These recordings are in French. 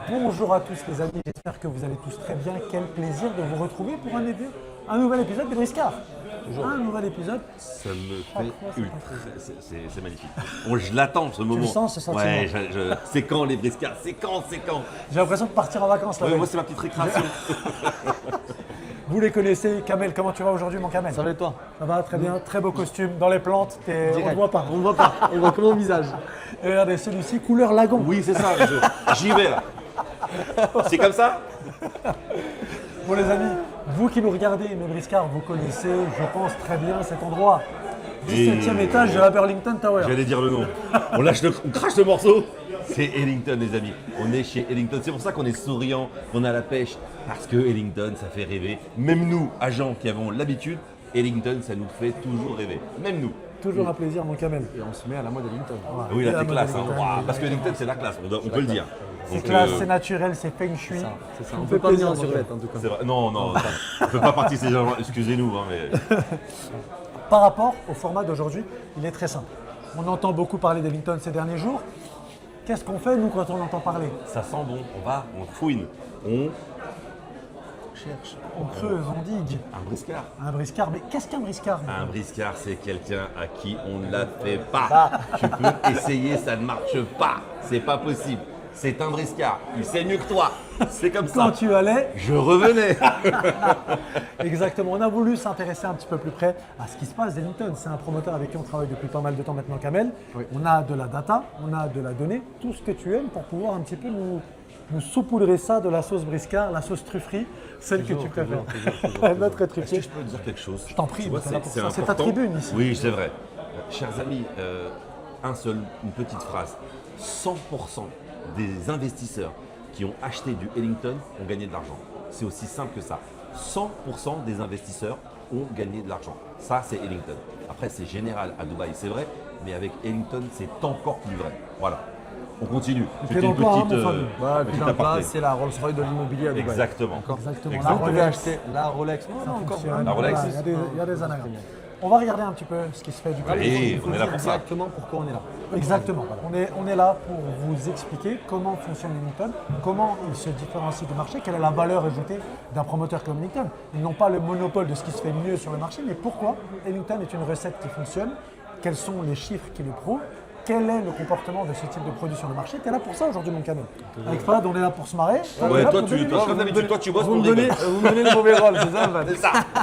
Bonjour à tous les amis, j'espère que vous allez tous très bien. Quel plaisir de vous retrouver pour un nouvel épisode des Briscards. Un nouvel épisode. Ça me fait ultra. C'est magnifique. Bon, je l'attends ce moment. Tu le sens ce sentiment? Ouais, c'est quand les Briscards? C'est quand? J'ai l'impression de partir en vacances là. Ouais, moi, c'est ma petite récréation. Vous les connaissez. Kamel, comment tu vas aujourd'hui mon Kamel? Ça va et toi? Ça va très bien, très beau costume. Dans les plantes, on ne voit pas. On ne voit pas, on voit que mon visage. Et regardez, celui-ci, couleur lagon. Oui, c'est ça. J'y vais là. C'est comme ça? Bon les amis, vous qui nous regardez, mes Briscards, vous connaissez, je pense, très bien cet endroit. 17e étage de la Burlington Tower. J'allais dire le nom. On crache le morceau. C'est Ellington, les amis. On est chez Ellington. C'est pour ça qu'on est souriant, qu'on a la pêche. Parce que Ellington, ça fait rêver. Même nous, agents qui avons l'habitude, Ellington, ça nous fait toujours rêver. Même nous. Toujours un plaisir, mon Kamel. Et on se met à la mode Ellington. Voilà. Oui, Et là, la t'es classe. mode Hein. Ellington. Waouh, parce que Ellington, c'est la classe. On peut le dire. C'est Donc, classe, c'est naturel, c'est feng shui. C'est ça, Ça on me peut fait pas venir plaisir, en mon survette en tout cas. c'est vrai. Non, on ne peut pas partir ces gens. Excusez-nous. Hein, mais... Par rapport au format d'aujourd'hui, il est très simple. On entend beaucoup parler d'Ellington ces derniers jours. Qu'est-ce qu'on fait, nous, quand on entend parler? Ça sent bon. On fouine. On Cherche, on creuse, on digue. un briscard. Un briscard, mais qu'est-ce qu'un briscard? Un briscard, c'est quelqu'un à qui on ne la fait pas. Tu peux essayer, ça ne marche pas. C'est pas possible. C'est un briscard. Il sait mieux que toi. C'est comme Quand ça. tu allais, Je revenais. exactement, on a voulu s'intéresser un petit peu plus près à ce qui se passe d'Ellington. C'est un promoteur avec qui on travaille depuis pas mal de temps maintenant, Kamel. Oui. On a de la data, on a de la donnée, tout ce que tu aimes pour pouvoir un petit peu nous saupoudrer ça de la sauce briscard, la sauce trufferie, celle que tu préfères. Notre Est-ce truffier. que je peux te dire quelque chose? Je t'en prie, Tu vois, t'es là pour ça. C'est ta important. tribune ici. Oui, c'est vrai. Chers amis, une petite phrase. 100% des investisseurs qui ont acheté du Ellington ont gagné de l'argent. C'est aussi simple que ça. 100% des investisseurs ont gagné de l'argent. Ça, c'est Ellington. Après, c'est général à Dubaï, c'est vrai, mais avec Ellington, c'est encore plus vrai. Voilà. On continue. pied dans le plat, hein, mon famille. Voilà, petit puis dans le plat, aparté. c'est la Rolls-Royce de l'immobilier à Dubaï. Exactement. Exactement. Exactement. La Vous pouvez Rolex. acheter la Rolex. Non, non, encore. fonctionne. La Rolex. Voilà, il y a des anagrammes. On va regarder un petit peu ce qui se fait du côté. Allez, on est là pour ça. Exactement pourquoi on est là. Exactement. On est là pour vous expliquer comment fonctionne Ellington, comment il se différencie du marché, quelle est la valeur ajoutée d'un promoteur comme Ellington. Ils n'ont pas le monopole de ce qui se fait mieux sur le marché, mais pourquoi Ellington est une recette qui fonctionne, quels sont les chiffres qui le prouvent, quel est le comportement de ce type de produit sur le marché. Tu es là pour ça aujourd'hui, mon canon. Avec Fad, on est là pour se marrer. on est Ouais, là toi, pour donner des comme d'habitude, toi, tu bosses Vous pour me donnez le mauvais rôle, c'est ça, Van?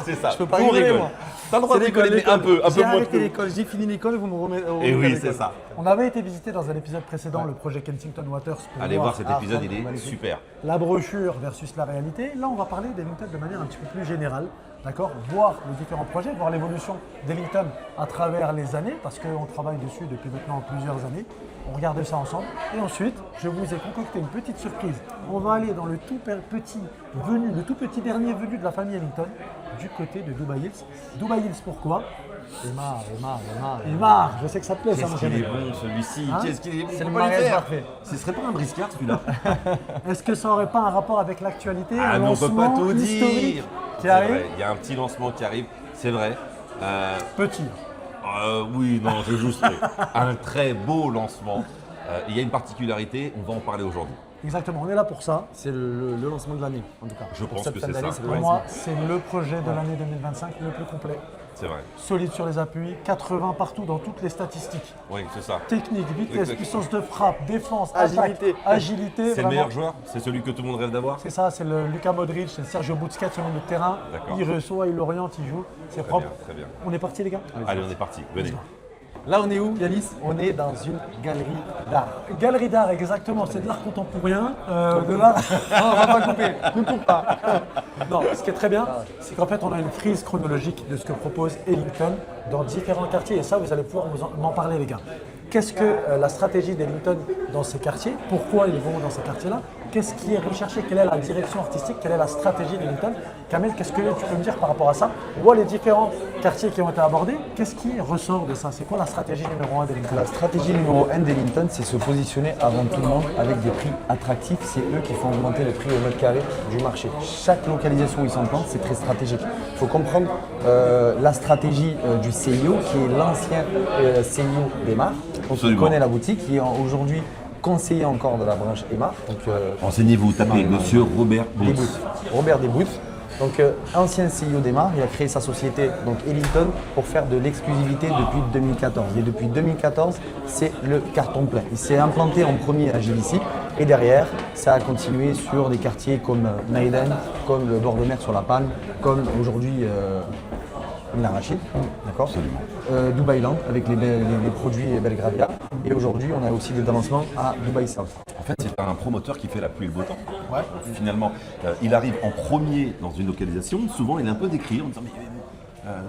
C'est ça. Je peux pas On rigoler, rigole. moi. T'as le droit de rigoler, mais un peu J'ai moins arrêté que nous. l'école, j'ai fini l'école et vous me remettez. Et oui, c'est ça. On avait été visiter dans un épisode précédent le projet Kensington Waters pour Allez voir cet Ah, épisode, il est magnifique. super. la brochure versus la réalité. Là, on va parler d'Ellington de manière un petit peu plus générale, d'accord? Voir les différents projets, voir l'évolution d'Ellington à travers les années, parce qu'on travaille dessus depuis maintenant plusieurs années. On regarde ça ensemble. Et ensuite, je vous ai concocté une petite surprise. On va aller dans le tout petit dernier venu de la famille Ellington, du côté de Dubai Hills. Dubai Hills, pourquoi? Emar, je sais que ça te plaît, ça, mon Qu'est-ce qu'il est canon. bon celui-ci. Hein? Qu'est-ce qu'il est bon. C'est on le peut pas lui mariage faire. parfait. Ce serait pas un briscard celui-là? Est-ce que ça aurait pas un rapport avec l'actualité? Ah, un mais on peut pas lancement tout historique dire. qui C'est arrive? vrai, il y a un petit lancement qui arrive, c'est vrai. Petit. Oui, non, je jouerai. Un très beau lancement. Il y a une particularité, on va en parler aujourd'hui. Exactement, on est là pour ça. C'est le lancement de l'année, en tout cas. Je Pour pense cette que fin c'est d'année, ça. le Pour Ouais. moi, c'est le projet de l'année 2025 le plus complet. C'est vrai. Solide sur les appuis, 80 partout dans toutes les statistiques. Oui, c'est ça. Technique, vitesse, Exact. puissance de frappe, défense, Agilité. attaque, agilité. C'est le vraiment. meilleur joueur? C'est celui que tout le monde rêve d'avoir? C'est ça, c'est le Luka Modric, c'est le Sergio Busquets sur le milieu de terrain. D'accord. Il reçoit, il oriente, il joue. C'est Très propre. bien, très bien. On est parti les gars? Allez, on est parti. Venez. Là, on est où, Yanis? On est dans une galerie d'art. Galerie d'art, exactement. C'est de l'art contemporain. De l'art. Non, on va pas couper. Ne coupe pas. Non, ce qui est très bien, c'est qu'en fait, on a une frise chronologique de ce que propose Ellington dans différents quartiers. Et ça, vous allez pouvoir m'en parler, les gars. Qu'est-ce que la stratégie d'Ellington dans ces quartiers? Pourquoi ils vont dans ces quartiers-là? Qu'est-ce qui est recherché? Quelle est la direction artistique? Quelle est la stratégie d'Ellington? Kamel, qu'est-ce que tu peux me dire par rapport à ça? On voit les différents quartiers qui ont été abordés. Qu'est-ce qui ressort de ça? C'est quoi la stratégie numéro 1 d'Ellington? La stratégie numéro 1 d'Ellington, c'est se positionner avant tout le monde avec des prix attractifs. C'est eux qui font augmenter le prix au mètre carré du marché. Chaque localisation où ils s'implantent, c'est très stratégique. Il faut comprendre la stratégie du CIO, qui est l'ancien CIO d'Emar. Donc, il Absolument. connaît la boutique, qui est aujourd'hui conseiller encore de la branche EMA. Donc, Renseignez-vous, tapez Monsieur Robert Booth. Robert Desboots. Donc, ancien CEO d'EMA, il a créé sa société, donc Ellington, pour faire de l'exclusivité depuis 2014. Et depuis 2014, c'est le carton plein. Il s'est implanté en premier à GVC et derrière, ça a continué sur des quartiers comme Maiden, comme le bord de mer sur la Palme, comme aujourd'hui l'Arachide, d'accord. Dubai Land avec les produits Belgravia. Et aujourd'hui, on a aussi des lancements à Dubai South. En fait, c'est un promoteur qui fait la pluie et le beau temps. Finalement, il arrive en premier dans une localisation. Souvent, il est un peu décrié en disant mais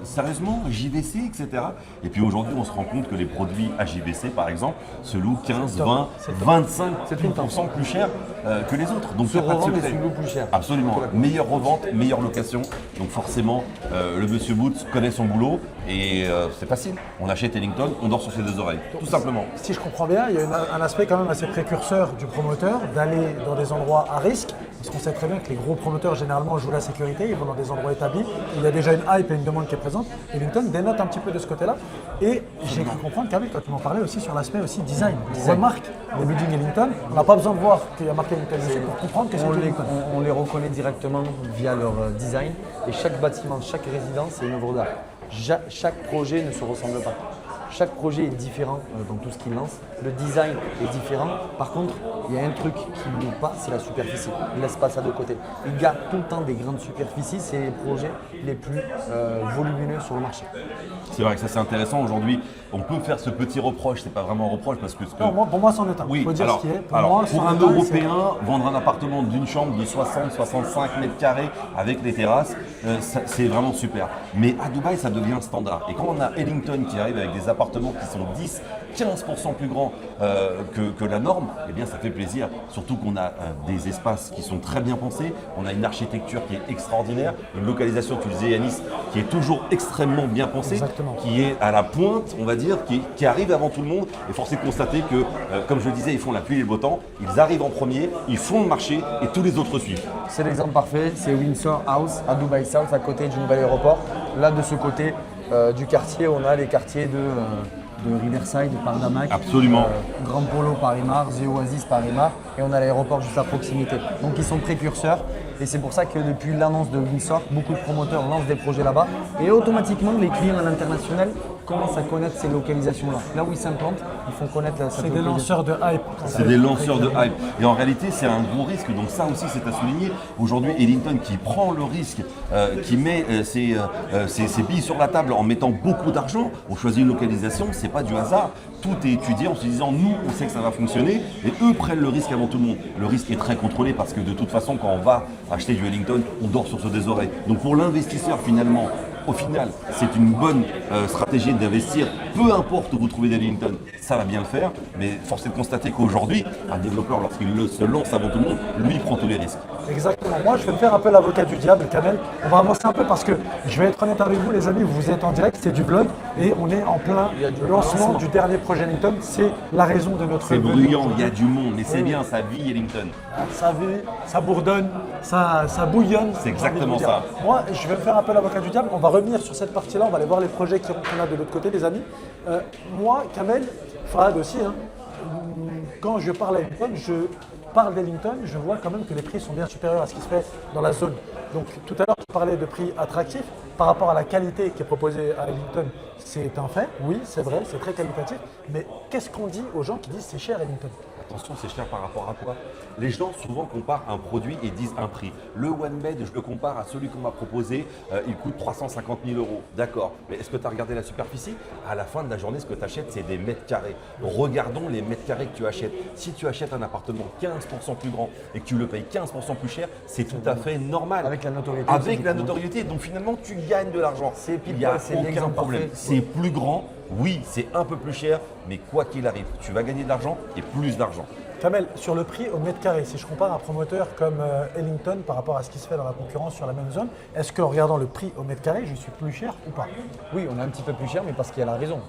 sérieusement, JVC, etc. Et puis aujourd'hui, on se rend compte que les produits à JVC, par exemple, se louent 15, 20, 25% plus cher que les autres. Donc, Se il n'y a pas de revendent et secret. se louent plus cher. Absolument. Meilleure revente, meilleure location. Donc forcément, le monsieur Boots connaît son boulot et c'est facile. On achète Ellington, on dort sur ses deux oreilles. Tout simplement. Si je comprends bien, il y a un aspect quand même assez précurseur du promoteur d'aller dans des endroits à risque. Parce qu'on sait très bien que les gros promoteurs généralement jouent la sécurité, ils vont dans des endroits établis, où il y a déjà une hype et une demande qui est présente. Ellington dénote un petit peu de ce côté-là. Et j'ai cru comprendre qu'avec quand tu m'en parlais aussi sur l'aspect aussi design. On remarque les buildings Ellington, on n'a pas besoin de voir qu'il y a marqué Ellington dessus pour comprendre que c'est du Ellington. On les reconnaît directement via leur design. Et chaque bâtiment, chaque résidence, c'est une œuvre d'art. Chaque projet ne se ressemble pas. Chaque projet est différent dans tout ce qu'il lance. Le design est différent. Par contre, il y a un truc qui ne bouge pas, c'est la superficie, l'espace à deux côtés. Il garde tout le temps des grandes superficies. C'est les projets les plus volumineux sur le marché. C'est vrai que ça c'est intéressant. Aujourd'hui, on peut faire ce petit reproche. C'est pas vraiment un reproche parce que Non, pour moi, c'en est un. oui, Faut dire alors, ce qui est. alors, moi, pour c'en un est un, Européen, vendre un appartement d'une chambre de 60-65 mètres carrés avec les terrasses, c'est vraiment super. Mais à Dubaï, ça devient standard. Et quand on a Ellington qui arrive avec des appartements qui sont 10-15% plus grands que la norme, eh bien ça fait plaisir. Surtout qu'on a des espaces qui sont très bien pensés, on a une architecture qui est extraordinaire, une localisation, tu le disais Yanis, qui est toujours extrêmement bien pensée, Exactement. qui est à la pointe, on va dire, qui arrive avant tout le monde. Et force est de constater que, comme je le disais, ils font la pluie et le beau temps, ils arrivent en premier, ils font le marché et tous les autres suivent. C'est l'exemple parfait, c'est Windsor House à Dubai South, à côté du nouvel aéroport. Là, de ce côté du quartier, on a les quartiers de Riverside, par Damac, Absolument. Grand Polo par Imar, The Oasis par Imar, et on a l'aéroport juste à proximité. Donc ils sont précurseurs, et c'est pour ça que depuis l'annonce de Windsor, beaucoup de promoteurs lancent des projets là-bas, et automatiquement les clients à l'international commencent à connaître ces localisations-là. Là où ils s'implantent, ils font connaître cette c'est des localisation. lanceurs de hype. C'est des lanceurs de hype. Et en réalité, c'est un gros risque. Donc ça aussi, c'est à souligner. Aujourd'hui, Ellington qui prend le risque, qui met ses billes sur la table en mettant beaucoup d'argent. On choisit une localisation, c'est pas du hasard. Tout est étudié en se disant, nous, on sait que ça va fonctionner. Et eux prennent le risque avant tout le monde. Le risque est très contrôlé parce que de toute façon, quand on va acheter du Ellington, on dort sur ses oreilles. Donc pour l'investisseur, finalement, au final, c'est une bonne stratégie d'investir, peu importe où vous trouvez des Ellington, ça va bien le faire, mais force est de constater qu'aujourd'hui, un développeur, lorsqu'il se lance avant tout le monde, lui prend tous les risques. Exactement. Moi, je vais me faire un peu l'avocat du diable, Kamel. On va avancer un peu parce que je vais être honnête avec vous, les amis. Vous êtes en direct, c'est du vlog et on est en plein lancement du dernier projet Ellington. C'est la raison de notre C'est venue bruyant, il y aujourd'hui. a du monde, mais c'est bien, ça vit Ellington. Ça vit, ça bourdonne, ça bouillonne. C'est exactement j'ai envie de vous dire. Moi, je vais me faire un peu l'avocat du diable. On va revenir sur cette partie-là. On va aller voir les projets qu'on a de l'autre côté, les amis. Moi, Kamel, Fahad aussi, hein, quand je parle à Ellington, je vois quand même que les prix sont bien supérieurs à ce qui se fait dans la zone. Donc tout à l'heure, tu parlais de prix attractifs. Par rapport à la qualité qui est proposée à Ellington, c'est un fait. Oui, c'est vrai, c'est très qualitatif. Mais qu'est-ce qu'on dit aux gens qui disent c'est cher Ellington? Attention, c'est cher par rapport à quoi? Les gens souvent comparent un produit et disent un prix. Le One Bed, je le compare à celui qu'on m'a proposé, il coûte 350 000 €. D'accord, mais est-ce que tu as regardé la superficie? À la fin de la journée, ce que tu achètes, c'est des mètres carrés. Regardons les mètres carrés que tu achètes. Si tu achètes un appartement 15% plus grand et que tu le payes 15% plus cher, c'est tout à fait normal. Avec la notoriété. Avec la notoriété, donc finalement, tu gagnes de l'argent. C'est pile Il n'y a poil, c'est aucun l'exemple problème. parfait. C'est plus grand, oui, c'est un peu plus cher, mais quoi qu'il arrive, tu vas gagner de l'argent et plus d'argent. Kamel, sur le prix au mètre carré, si je compare un promoteur comme Ellington par rapport à ce qui se fait dans la concurrence sur la même zone, est-ce qu'en regardant le prix au mètre carré, je suis plus cher ou pas? Oui, on est un petit peu plus cher, mais parce qu'il y a la raison.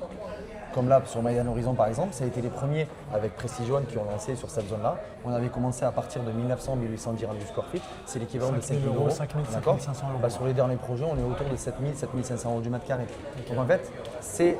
comme là sur Mayan Horizon par exemple, ça a été les premiers avec Prestige One qui ont lancé sur cette zone-là. On avait commencé à partir de 900-1800 dirhams du square feet, c'est l'équivalent de 5 000 euros. 5 000, D'accord. 500 euros. Bah, sur les derniers projets, on est autour de 7 000, 7 500 euros du mètre carré. Donc en fait, c'est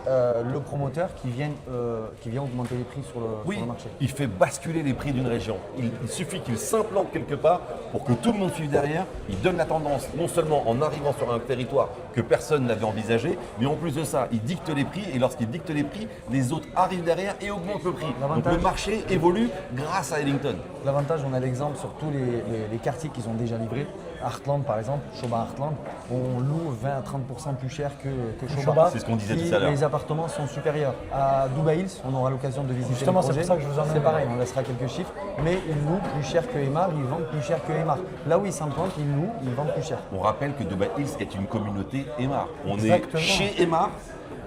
le promoteur qui vient augmenter les prix sur le marché. Il fait basculer les prix d'une région. Il suffit qu'il s'implante quelque part pour que tout le monde suive derrière. Il donne la tendance, non seulement en arrivant sur un territoire que personne n'avait envisagé, mais en plus de ça, il dicte les prix et lorsqu'il dicte les prix, les autres arrivent derrière et augmentent le prix. Donc le marché évolue grâce à Ellington. L'avantage, on a l'exemple sur tous les quartiers qu'ils ont déjà livrés. Heartland par exemple, Shoba Heartland, on loue 20 à 30% plus cher que Shoba. C'est ce qu'on disait tout à l'heure. Les appartements sont supérieurs. À Dubai Hills, on aura l'occasion de visiter Justement, le c'est projet. pour ça que je vous emmène. C'est pareil, on laissera quelques chiffres, mais ils louent plus cher que Emar, ils vendent plus cher que Emar. Là où ils s'implantent, ils louent, ils vendent plus cher. On rappelle que Dubai Hills est une communauté Emar. On Exactement. est chez Emar,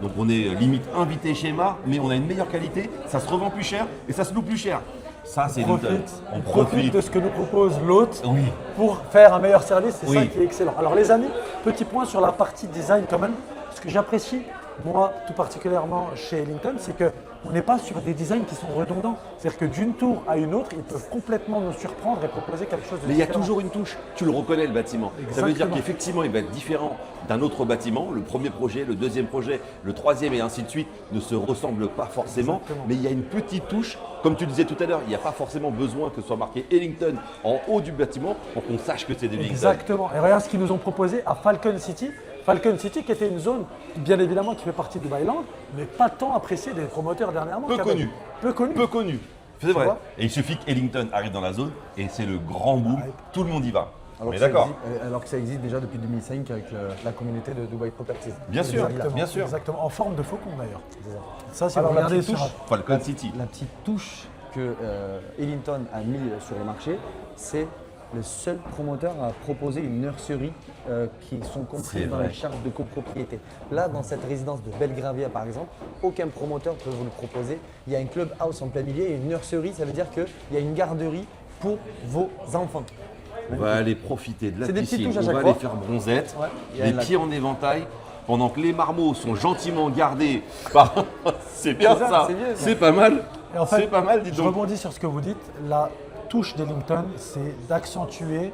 donc on est limite invité chez Emar, mais on a une meilleure qualité, ça se revend plus cher et ça se loue plus cher. Ça, c'est Ellington. On profite de ce que nous propose l'hôte Oui. pour faire un meilleur service. C'est ça Oui. qui est excellent. Alors les amis, petit point sur la partie design quand même. Ce que j'apprécie, moi tout particulièrement chez Ellington, c'est qu'on n'est pas sur des designs qui sont redondants. C'est-à-dire que d'une tour à une autre, ils peuvent complètement nous surprendre et proposer quelque chose de Mais il y a différent. toujours une touche, tu le reconnais le bâtiment. Ça veut dire Exactement. qu'effectivement il va être différent d'un autre bâtiment. Le premier projet, le deuxième projet, le troisième et ainsi de suite ne se ressemblent pas forcément. Exactement. Mais il y a une petite touche, comme tu disais tout à l'heure, il n'y a pas forcément besoin que ce soit marqué Ellington en haut du bâtiment pour qu'on sache que c'est de Ellington. Exactement. Et regarde ce qu'ils nous ont proposé à Falcon City. Falcon City qui était une zone, bien évidemment, qui fait partie du Dubai-Land, mais pas tant appréciée des promoteurs dernièrement. Peu quand même. connu. Peu connu. Peu connu. C'est vrai. vois Et il suffit qu'Ellington arrive dans la zone et c'est le grand boom, tout le monde y va. On est que ça d'accord. alors que ça existe déjà depuis 2005 avec la communauté de Dubai Properties. Bien sûr, Exactement, bien sûr. Exactement. En forme de faucon d'ailleurs. Ça, si Alors, vous la regardez petite sur. touche. Falcon City. La petite touche que Ellington a mis sur le marché, c'est le seul promoteur à proposer une nurserie qui sont C'est comprises dans vrai. les charges de copropriété. Là, dans cette résidence de Belgravia par exemple, aucun promoteur peut vous le proposer. Il y a un clubhouse en plein milieu et une nurserie, ça veut dire qu'il y a une garderie pour vos enfants. On va aller profiter de la C'est des petites piscine, touches à on chaque va fois. aller faire bronzette, Ouais. Il y a les la- pieds en éventail, pendant que les marmots sont gentiment gardés par… C'est bien C'est ça, ça, c'est bien, ça. c'est pas mal, Et en fait, c'est pas mal, dis Je donc. rebondis sur ce que vous dites. La touche d'Ellington, c'est d'accentuer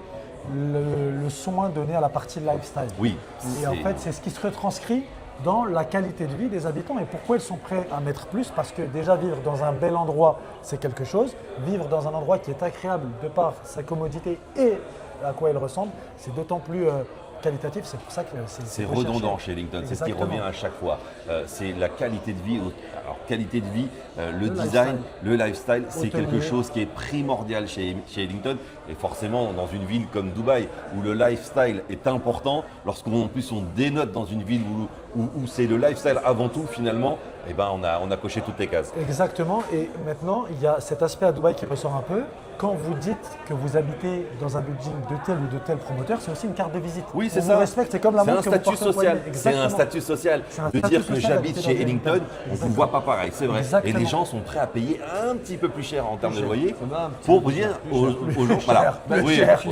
le soin donné à la partie lifestyle. Oui, Et en c'est- fait, c'est ce qui se retranscrit dans la qualité de vie des habitants. Et pourquoi ils sont prêts à mettre plus? Parce que déjà, vivre dans un bel endroit, c'est quelque chose. Vivre dans un endroit qui est agréable de par sa commodité et à quoi il ressemble, c'est d'autant plus qualitatif. C'est pour ça que c'est recherché. redondant chez Ellington, c'est ce qui Exactement. revient à chaque fois. C'est la qualité de vie. Alors, qualité de vie, le Le design, lifestyle. le lifestyle, c'est Hôtelier. quelque chose qui est primordial chez Ellington. Et forcément, dans une ville comme Dubaï, où le lifestyle est important, lorsqu'en plus on dénote dans une ville où c'est le lifestyle avant tout, finalement, eh ben, on a coché toutes les cases. Exactement. Et maintenant, il y a cet aspect à Dubaï qui ressort un peu. Quand vous dites que vous habitez dans un building de tel ou de tel promoteur, c'est aussi une carte de visite. Oui, c'est On ça. vous respecte, c'est comme la C'est montre un que vous statut portez au social. poignet. C'est un Exactement. statut social. C'est un De statut dire que social j'habite d'habiter chez dans Ellington, on ne Exactement. vous voit pas pareil, c'est vrai. Exactement. Et les gens sont prêts à payer un petit peu plus cher en termes de cher. loyer Ça va, un petit pour peu vous dire plus aux gens, voilà. Plus Oui, cher. oui,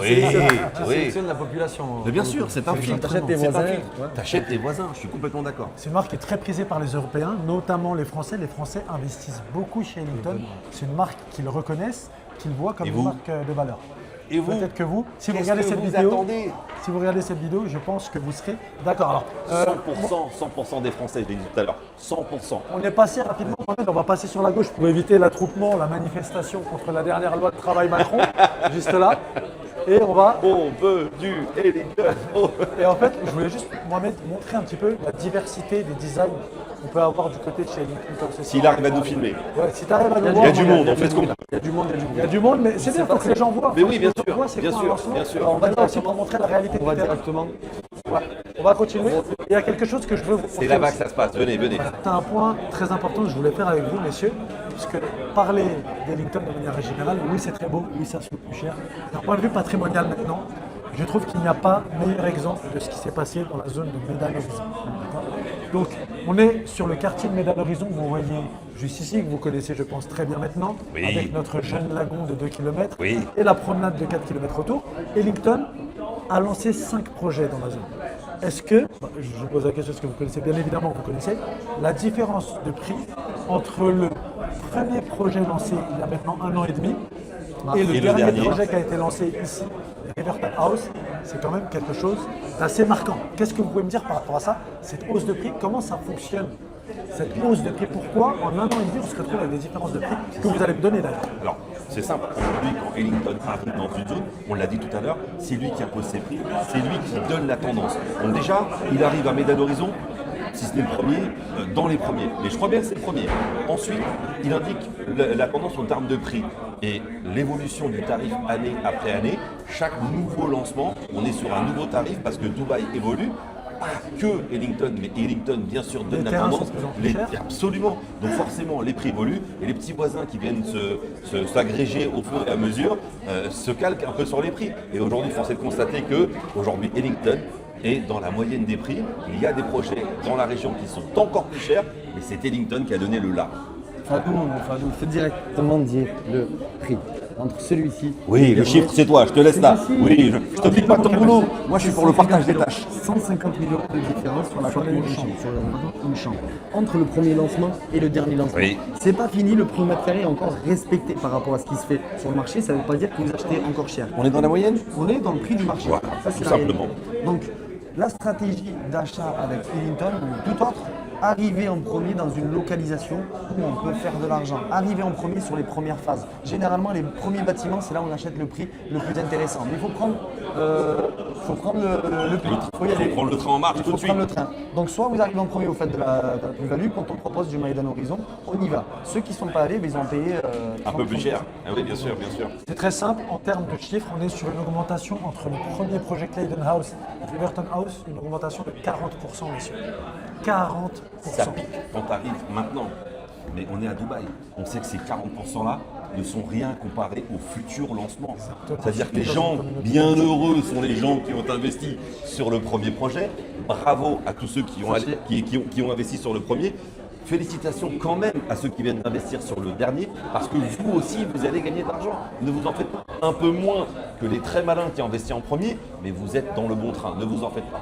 Tu oui. sélectionnes la population. Mais bien sûr, c'est un filtre. T'achètes tes C'est un voisins. filtre. Ouais. T'achètes tes voisins, je suis complètement d'accord. C'est une marque qui est très prisée par les Européens, notamment les Français. Les Français investissent beaucoup chez Ellington. C'est une marque qu'ils reconnaissent, qu'ils voient comme Et une vous marque de valeur. Et vous Peut-être que vous, si vous Qu'est-ce regardez que cette vous vidéo, attendez si vous regardez cette vidéo, je pense que vous serez d'accord. Alors, 100% des Français, je l'ai dit tout à l'heure, 100%. on est passé rapidement, Mohamed, on va passer sur la gauche pour éviter l'attroupement, la manifestation contre la dernière loi de travail Macron, juste là. Et on va. On veut du Ellington. Oh. Et en fait, je voulais juste, Mohamed, montrer un petit peu la diversité des designs qu'on peut avoir du côté de chez Ellington comme ceci. S'il arrive à nous filmer. Ouais, si tu arrives à nous Il voir. y a du Mohamed, monde, on fait ce qu'on peut. Il y a du monde, il y a du Il y a monde. du monde, mais c'est bien pour que les gens voient. Mais oui, bien Faut que les gens sûr, voient c'est bien quoi un sûr, lancement. bien sûr. Alors, on va là aussi pour montrer la réalité On va du terrain. directement. Ouais. On va continuer. Il y a quelque chose que je veux vous C'est montrer là-bas aussi. que ça se passe, venez, venez. C'est un point très important que je voulais faire avec vous, messieurs, puisque parler d'Ellington de manière générale, oui, c'est très beau, oui, ça se coûte plus cher. D'un point de vue patrimonial maintenant, je trouve qu'il n'y a pas meilleur exemple de ce qui s'est passé dans la zone de Médane Horizon. D'accord. Donc, on est sur le quartier de Médane Horizon, vous voyez juste ici, que vous connaissez, je pense, très bien maintenant, Oui. avec notre jeune lagon de 2 km Oui. et la promenade de 4 km autour. Ellington a lancé 5 projets dans la zone. Est-ce que, je vous pose la question, est-ce que vous connaissez? Bien évidemment, vous connaissez. La différence de prix entre le premier projet lancé il y a maintenant 1 an et demi et le Et le dernier dernier. projet qui a été lancé ici, Riverton House, c'est quand même quelque chose d'assez marquant. Qu'est-ce que vous pouvez me dire par rapport à ça? Cette hausse de prix, comment ça fonctionne? Cette hausse de prix, pourquoi en 1 an et demi on se retrouve avec des différences de prix que vous allez me donner d'ailleurs? Alors, c'est simple. Aujourd'hui, quand Ellington arrive dans une zone, on l'a dit tout à l'heure, c'est lui qui impose ses prix, c'est lui qui donne la tendance. Donc déjà, il arrive à Médan Horizon, si ce n'est le premier, dans les premiers. Mais je crois bien que c'est le premier. Ensuite, il indique la tendance en termes de prix et l'évolution du tarif année après année. Chaque nouveau lancement, on est sur un nouveau tarif parce que Dubaï évolue. Pas que Ellington, mais Ellington bien sûr donne Les la terrains tendance. sont de plus en plus chers. Absolument. Donc forcément, les prix évoluent et les petits voisins qui viennent s'agréger au fur et à mesure se calquent un peu sur les prix. Et aujourd'hui, force est de constater que aujourd'hui Ellington est dans la moyenne des prix. Il y a des projets dans la région qui sont encore plus chers, mais c'est Ellington qui a donné le là. Fadou, il faut directement dire le prix. Entre celui-ci. Oui, le chiffre, c'est toi, je te laisse là. Oui, je te pique pas ton boulot. Moi, je suis pour le partage des tâches. 150 millions de différence sur la première chambre. Entre le premier lancement et le dernier lancement. Oui. C'est pas fini, le prix au mètre carré est encore respecté par rapport à ce qui se fait sur le marché. Ça ne veut pas dire que vous achetez encore cher. On est dans la moyenne? On est dans le prix du marché. Voilà, Ça, c'est tout la simplement. réalité. Donc, la stratégie d'achat avec Ellington ou tout autre, arriver en premier dans une localisation où on peut faire de l'argent. Arriver en premier sur les premières phases. Généralement, les premiers bâtiments, c'est là où on achète le prix le plus intéressant. Mais il faut prendre, le prix. Faut y aller. Faut prendre le train en marche Il tout faut de suite. prendre le train. Donc, soit vous arrivez en premier au fait de la plus-value, quand on propose du Médan Horizon, on y va. Ceux qui ne sont pas allés, ben, ils ont payé Un peu plus cher. Ah oui, bien sûr, bien sûr. C'est très simple, en termes de chiffres, on est sur une augmentation entre le premier projet Clayton House et Riverton House, une augmentation de 40%, messieurs. 40%. Ça pique quand tu arrives maintenant. Mais on est à Dubaï. On sait que ces 40%-là ne sont rien comparés au futur lancement. C'est-à-dire que les gens bien heureux sont les gens qui ont investi sur le premier projet. Bravo à tous ceux qui ont investi sur le premier. Félicitations quand même à ceux qui viennent d'investir sur le dernier, parce que vous aussi, vous allez gagner de l'argent. Ne vous en faites pas. Un peu moins que les très malins qui ont investi en premier, mais vous êtes dans le bon train. Ne vous en faites pas.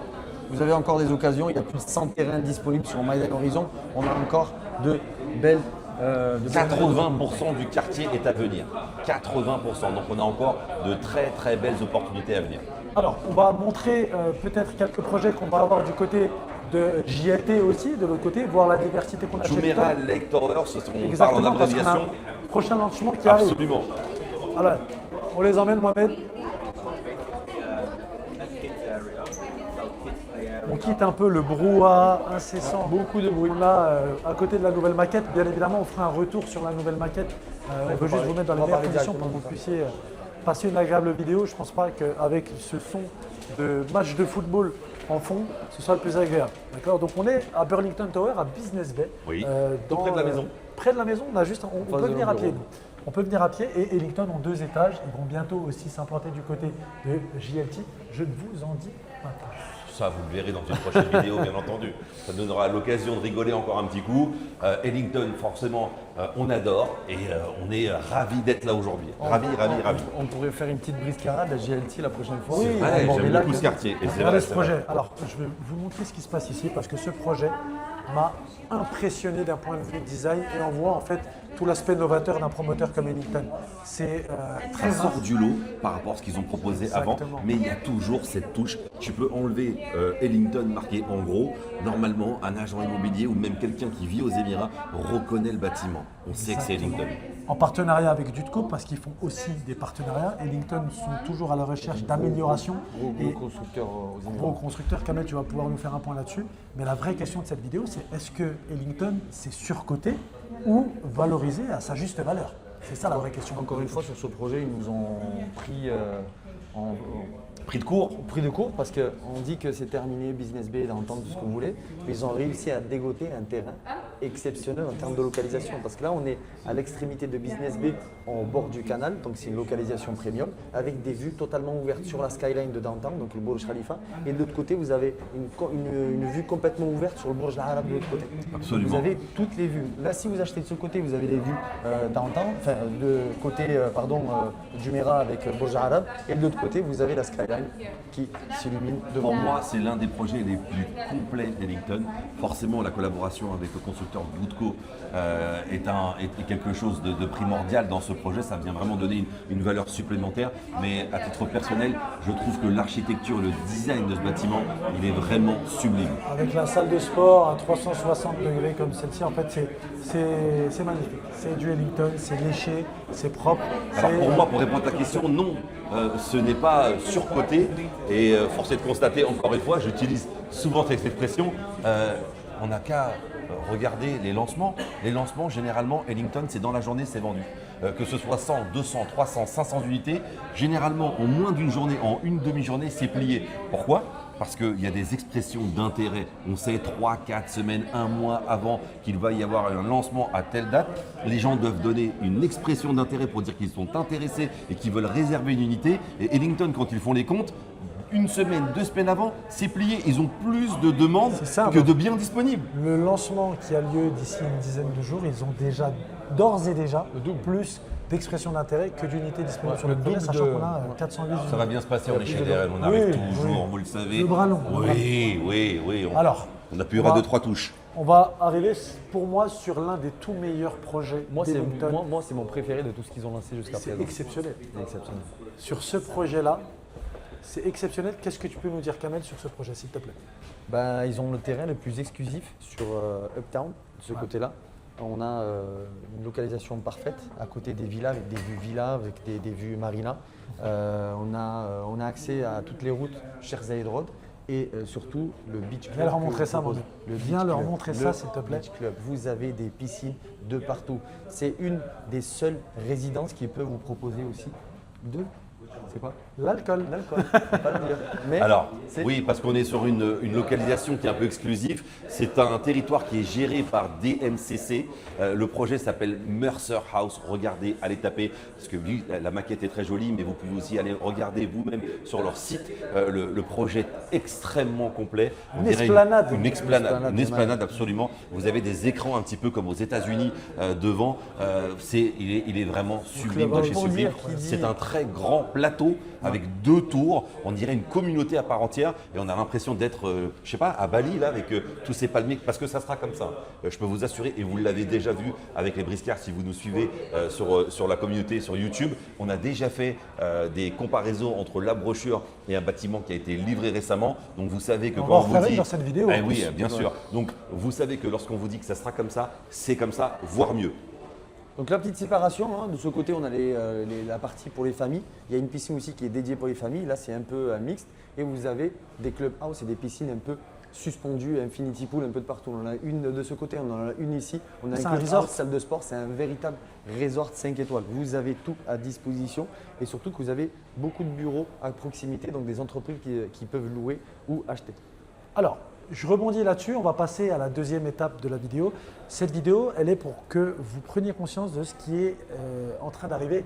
Vous avez encore des occasions, il y a plus de 100 terrains disponibles sur Médan Horizon. On a encore de belles. 80% du quartier est à venir. 80%. Donc on a encore de très très belles opportunités à venir. Alors, on va montrer peut-être quelques projets qu'on va avoir du côté de JLT aussi, de l'autre côté, voir la diversité qu'on a chez Jumeirah Ellington. Lake Towers, on parle en Exactement, parce qu'on a abréviation. un prochain lancement qui arrive. Absolument. Alors, on les emmène, Mohamed. On quitte un peu le brouhaha incessant, beaucoup de bruit là à côté de la nouvelle maquette. Bien évidemment, on fera un retour sur la nouvelle maquette. On veut juste vous mettre dans les meilleures conditions pour que vous puissiez passer une agréable vidéo. Je ne pense pas qu'avec ce son de match de football en fond, ce soit le plus agréable. D'accord. Donc on est à Burlington Tower, à Business Bay. Oui, tout près de la maison. Près de la maison, on peut venir à pied. On peut venir à pied et Ellington ont 2 étages. Ils vont bientôt aussi s'implanter du côté de JLT. Je ne vous en dis pas plus. Ça, vous le verrez dans une prochaine vidéo, bien entendu. Ça donnera l'occasion de rigoler encore un petit coup. Ellington, forcément, on adore et on est ravis d'être là aujourd'hui. Ravis. On pourrait faire une petite briscarade à JLT la prochaine fois. C'est vrai, j'aime beaucoup ce quartier. Et c'est Regardez vrai, ce c'est vrai. projet. Alors, je vais vous montrer ce qui se passe ici parce que ce projet m'a impressionné d'un point de vue design et on voit en fait tout l'aspect novateur d'un promoteur comme Ellington. C'est très Ça sort du lot par rapport à ce qu'ils ont proposé Exactement. avant, mais il y a toujours cette touche. Tu peux enlever Ellington marqué en gros. Normalement, un agent immobilier ou même quelqu'un qui vit aux Émirats reconnaît le bâtiment. On sait que c'est Ellington. en partenariat avec Dutco parce qu'ils font aussi des partenariats. Ellington sont toujours à la recherche d'amélioration. Gros constructeur aux Émirats. Gros constructeur, Kamel, tu vas pouvoir nous faire un point là-dessus. Mais la vraie question de cette vidéo, c'est est-ce que Ellington c'est surcoté ou valorisé à sa juste valeur? C'est ça la vraie question. Encore une fois, sur ce projet, ils nous ont pris en Prix de cours. prix de court parce qu'on dit que c'est terminé, Business Bay, d'entendre tout ce que vous voulez. Mais ils ont réussi à dégoter un terrain exceptionnel en termes de localisation. Parce que là, on est à l'extrémité de Business Bay, au bord du canal, donc c'est une localisation premium, avec des vues totalement ouvertes sur la skyline de downtown, donc le Burj Khalifa. Et de l'autre côté, vous avez une vue complètement ouverte sur le Burj Al Arab de l'autre côté. Absolument. Vous avez toutes les vues. Là, si vous achetez de ce côté, vous avez les vues downtown, enfin de côté, Jumeirah avec Burj Al Arab, et de l'autre l'autre côté, vous avez la skyline qui s'illumine devant Pour vous. moi, c'est l'un des projets les plus complets d'Ellington. Forcément, la collaboration avec le constructeur Boutco est quelque chose de primordial dans ce projet. Ça vient vraiment donner une valeur supplémentaire. Mais à titre personnel, je trouve que l'architecture, le design de ce bâtiment, il est vraiment sublime. Avec la salle de sport à 360 degrés comme celle-ci, en fait, c'est magnifique. C'est du Ellington, c'est léché, c'est propre. Alors c'est- pour moi, pour répondre à ta question, non, ce n'est pas surcoté. Et force est de constater, encore une fois, j'utilise souvent cette expression, on n'a qu'à regarder les lancements. Les lancements, généralement, Ellington, c'est dans la journée, c'est vendu. Que ce soit 100, 200, 300, 500 unités, généralement, en moins d'une journée, en une demi-journée, c'est plié. Pourquoi ? Parce qu'il y a des expressions d'intérêt. On sait 3, 4 semaines, un mois avant qu'il va y avoir un lancement à telle date. Les gens doivent donner une expression d'intérêt pour dire qu'ils sont intéressés et qu'ils veulent réserver une unité. Et Ellington, quand ils font les comptes, une semaine, 2 semaines avant, c'est plié. Ils ont plus de demandes C'est ça, que bon. de biens disponibles. Le lancement qui a lieu d'ici une dizaine de jours, ils ont déjà, d'ores et déjà, plus d'expressions d'intérêt que d'unités disponibles sur le le projet, double sachant de- qu'on a 400 000 Ça va bien se passer, on est chez DRL, on Oui, arrive toujours, oui. vous le savez. Le bras long, le bras Oui. Alors, on appuiera on va- 2-3 touches. On va arriver, pour moi, sur l'un des tout meilleurs projets Moi, c'est d'Ellington. c'est mon préféré de tout ce qu'ils ont lancé jusqu'à C'est présent. exceptionnel. C'est exceptionnel. Sur ce projet-là, c'est exceptionnel. Qu'est-ce que tu peux nous dire, Kamel, sur ce projet, s'il te plaît? Ben, ils ont le terrain le plus exclusif sur Uptown, de ce côté-là. On a une localisation parfaite à côté des villas, avec des vues villas, avec des vues marina. On a accès à toutes les routes Sherzayed Road et surtout le beach club. Viens leur que montrer vous ça, propose. Mohamed. Le Viens beach leur club. montrer Le ça, s'il te plaît. beach club. Vous avez des piscines de partout. C'est une des seules résidences qui peut vous proposer aussi c'est quoi? L'alcool. L'alcool. Pas le dire. Mais Alors, c'est- oui, parce qu'on est sur une localisation qui est un peu exclusive. C'est un territoire qui est géré par DMCC. Le projet s'appelle Mercer House. Regardez, allez taper, parce que oui, la maquette est très jolie, mais vous pouvez aussi aller regarder vous-même sur leur site. Le projet est extrêmement complet. On Une dirait esplanade. Une esplanade, absolument. Vous avez des écrans un petit peu comme aux États-Unis devant. Il est vraiment sublime de chez pour sublime. dire qu'il dit- C'est un très grand plateau avec 2 tours. On dirait une communauté à part entière et on a l'impression d'être, je sais pas, à Bali là avec tous ces palmiers parce que ça sera comme ça. Je peux vous assurer et vous l'avez déjà vu avec les briscards si vous nous suivez sur la communauté sur YouTube. On a déjà fait des comparaisons entre la brochure et un bâtiment qui a été livré récemment. Donc vous savez que On va quand en on vous refaire dit, dans cette vidéo, Eh en oui, plus. bien sûr. Donc vous savez que lorsqu'on vous dit que ça sera comme ça, c'est comme ça, voire mieux. Donc la petite séparation, hein, de ce côté on a la partie pour les familles. Il y a une piscine aussi qui est dédiée pour les familles. Là c'est un peu mixte. Et vous avez des clubhouse et des piscines un peu suspendues, infinity pool un peu de partout. On en a une de ce côté, on en a une ici. On a C'est un un clubhouse, resort. salle de sport, c'est un véritable resort 5 étoiles. Vous avez tout à disposition et surtout que vous avez beaucoup de bureaux à proximité, donc des entreprises qui peuvent louer ou acheter. Alors, je rebondis là-dessus, on va passer à la deuxième étape de la vidéo. Cette vidéo, elle est pour que vous preniez conscience de ce qui est en train d'arriver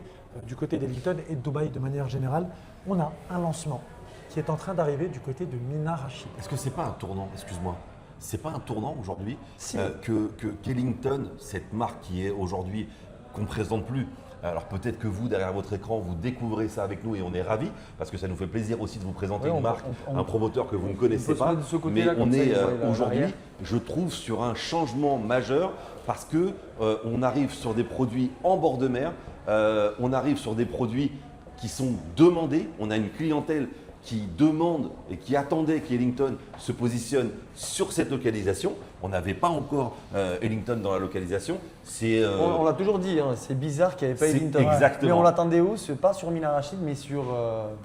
du côté d'Ellington et de Dubaï de manière générale. On a un lancement qui est en train d'arriver du côté de Mina Rachid. Est-ce que c'est pas un tournant, excuse-moi, c'est pas un tournant aujourd'hui Si. que Kellington, cette marque qui est aujourd'hui, qu'on ne présente plus. Alors peut-être que vous, derrière votre écran, vous découvrez ça avec nous et on est ravis parce que ça nous fait plaisir aussi de vous présenter Oui, une marque, un promoteur que vous ne connaissez se pas. mettre de ce Mais côté-là, on comme ça, est ils voient aujourd'hui, l'arrière. je trouve, sur un changement majeur parce que on arrive sur des produits en bord de mer, on arrive sur des produits qui sont demandés. On a une clientèle qui demande et qui attendait qu'Ellington se positionne sur cette localisation. On n'avait pas encore Ellington dans la localisation. C'est On l'a toujours dit, hein, c'est bizarre qu'il n'y avait pas C'est Ellington. exactement. Mais on l'attendait où? Pas sur Mina Rachid, mais sur.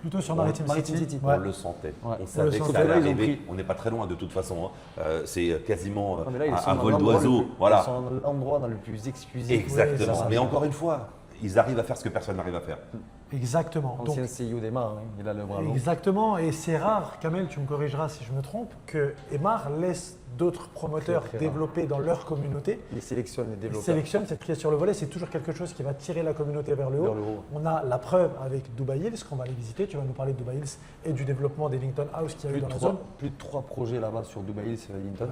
Plutôt sur Maritime City. on Ouais. le sentait. Ouais. On savait que sentait. ça allait Là, ils ont arriver. pris- On n'est pas très loin de toute façon. Hein. C'est quasiment Ah, mais là, ils sont à dans vol l'endroit d'oiseau. le plus- Voilà. Ils sont dans l'endroit dans le plus exclusif. Exactement. Oui, ça, Mais encore une fois, ils arrivent à faire ce que personne n'arrive à faire. Exactement. Donc, Ancien CEO d'Emar, hein, il a le bras long. exactement, et c'est rare, Kamel, tu me corrigeras si je me trompe, que Emar laisse d'autres promoteurs Très rare. développer dans leur communauté. Il sélectionne les Il développeurs. sélectionne, c'est trié sur le volet, c'est toujours quelque chose qui va tirer la communauté vers le haut. Vers le haut. On a la preuve avec Dubai Hills, qu'on va aller visiter. Tu vas nous parler de Dubai Hills et du développement d'Ellington House qu'il y a eu dans la zone. Plus de 3 projets là-bas sur Dubai Hills, Ellington.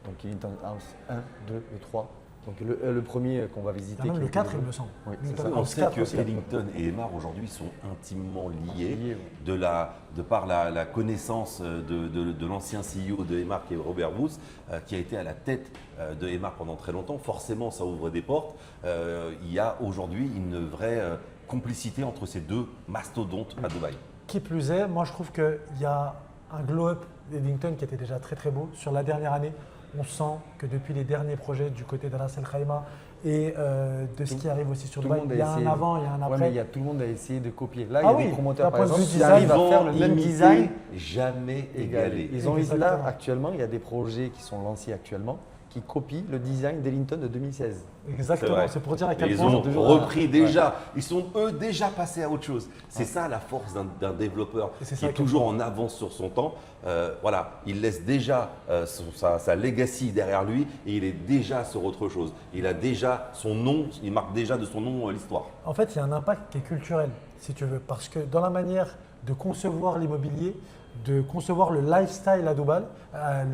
Donc Ellington House 1, 2 et 3 Donc le premier qu'on va visiter. Il y a même qui le est 4, développé. il me semble. Oui, c'est Ellington ça. On House sait 4 que aussi. Ellington et Aymar aujourd'hui sont intimement liés Liés, de par la connaissance de l'ancien CEO de Aymar qui est Robert Bruce, qui a été à la tête de Aymar pendant très longtemps. Forcément, ça ouvre des portes. Il y a aujourd'hui une vraie complicité entre ces deux mastodontes à Dubaï. Qui plus est, moi je trouve qu'il y a un glow-up d'Ellington qui était déjà très très beau. Sur la dernière année, on sent que depuis les derniers projets du côté de Ras Al Khaimah et de ce qui arrive aussi sur Tout le Dubaï, monde il y a un essayé. avant, il y a un Ouais, après. mais tout le monde a essayé de copier. Là, Ah il y a oui, des promoteurs, d'un par point de exemple, vue qui arrivent à Souvent faire le même imité, design jamais égalé. Ils ont là, Exactement. actuellement, il y a des projets qui sont lancés actuellement qui copient le design d'Ellington de 2016. Exactement, vrai. c'est pour dire à Et quel ils point. ont toujours repris déjà, ils sont eux déjà passés à autre chose. C'est ça la force d'un développeur Et c'est qui ça est qui est toujours en avance sur son temps. Voilà, il laisse déjà sa legacy derrière lui et il est déjà sur autre chose. Il a déjà son nom, il marque déjà de son nom l'histoire. En fait, il y a un impact qui est culturel, si tu veux, parce que dans la manière de concevoir l'immobilier, de concevoir le lifestyle à Dubaï,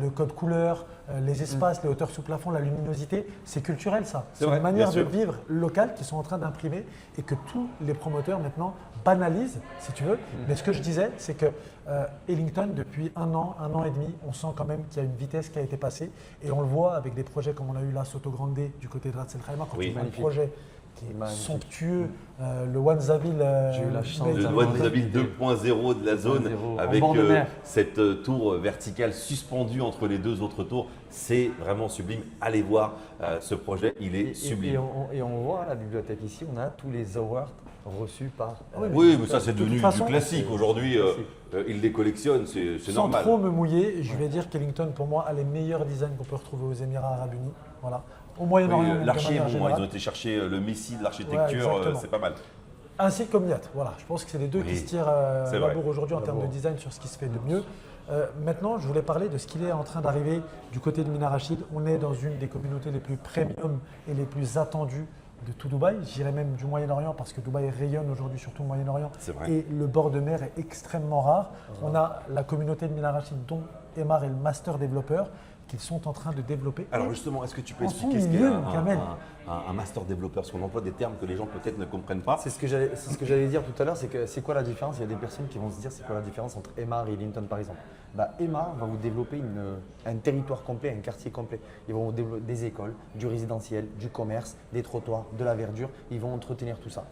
le code couleur, les espaces, les hauteurs sous plafond, la luminosité, c'est culturel ça. C'est vrai, une manière de bien sûr. vivre locale qu'ils sont en train d'imprimer et que tous les promoteurs maintenant banalisent, si tu veux. Mais ce que je disais, c'est que Ellington, depuis un an et demi, on sent quand même qu'il y a une vitesse qui a été passée et on le voit avec des projets comme on a eu là, Soto Grande du côté de Ras Al Khaimah, quand Oui. tu vois un Magnifique. projet qui est Magnifique. somptueux, le One Zavil. J'ai eu la chance Le d'avoir One Zavil 2.0 de la zone 2.0 en avec bord de mer. cette tour verticale suspendue entre les deux autres tours, c'est vraiment sublime. Allez voir ce projet, il est sublime. Et on voit à la bibliothèque ici, on a tous les awards reçus par. Oui, mais ça c'est De toute devenu façon, du classique. Aujourd'hui, il les collectionne, c'est Sans normal. trop me mouiller, je vais dire qu'Ellington, pour moi, a les meilleurs designs qu'on peut retrouver aux Émirats Arabes Unis. Voilà. Au Oui, Moyen-Orient, de l'archi est manière bon, générale. ils ont été chercher le messie de Ouais, l'architecture, exactement. c'est pas mal. Ainsi que Miat. Voilà. Je pense que c'est les deux Oui, qui se tirent c'est la vrai. bourre aujourd'hui en termes de design sur ce qui se fait de mieux. Maintenant, je voulais parler de ce qu'il est en train d'arriver du côté de Mina Rachid. On est dans une des communautés les plus premium et les plus attendues de tout Dubaï, j'irais même du Moyen-Orient parce que Dubaï rayonne aujourd'hui surtout au Moyen-Orient C'est vrai. et le bord de mer est extrêmement rare. On a la communauté de Mina Rachid dont Emar est le master développeur qu'ils sont en train de développer. Alors justement, est-ce que tu peux En expliquer son ce qu'est milieu, Kamel. un master développeur? Parce qu'on emploie des termes que les gens peut-être ne comprennent pas. C'est ce que j'allais dire tout à l'heure, c'est que c'est quoi la différence? Il y a des personnes qui vont se dire c'est quoi la différence entre Emmar et Ellington par exemple. Emmar va vous développer un territoire complet, un quartier complet. Ils vont vous développer des écoles, du résidentiel, du commerce, des trottoirs, de la verdure. Ils vont entretenir tout ça.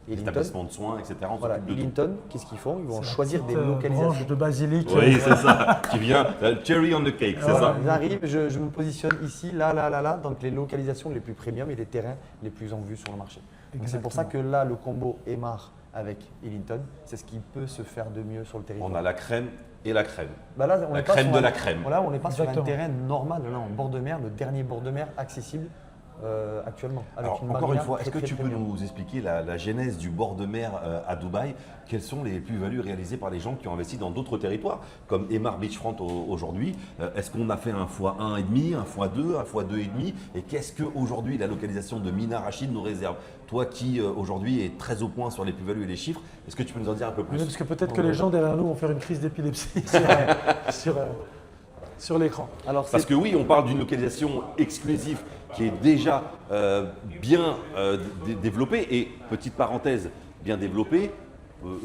Ellington, Établissement de soins, etc. On voilà, s'occupe de tout. Ellington, qu'est-ce qu'ils font? Ils vont choisir des Petite, localisations. branche de basilic. Oui, c'est ça. Qui vient, cherry on the cake, c'est Voilà, ça. j'arrive, je me positionne ici, là, donc les localisations les plus premium et les terrains les plus en vue sur le marché. Donc c'est pour ça que là, le combo Emmar avec Ellington, c'est ce qui peut se faire de mieux sur le territoire. On a la crème et la crème. Là, on La est pas crème sur de un- la crème. Voilà, on n'est pas sur un Exactement. terrain normal, là, en bord de mer, le dernier bord de mer accessible actuellement. Avec Alors, encore marina une fois, est-ce très, que très tu peux premium. nous expliquer la genèse du bord de mer à Dubaï? Quelles sont les plus-values réalisées par les gens qui ont investi dans d'autres territoires, comme Emmar Beachfront aujourd'hui? Est-ce qu'on a fait un x1,5, un x2, un x2,5? Et qu'est-ce qu'aujourd'hui la localisation de Mina Rachid nous réserve? Toi qui aujourd'hui est très au point sur les plus-values et les chiffres, est-ce que tu peux nous en dire un peu Oui, plus? parce que peut-être que les gens derrière nous vont faire une crise d'épilepsie sur l'écran. Alors, Parce que oui, on parle d'une localisation exclusive qui est déjà bien développée. Et petite parenthèse, bien développée,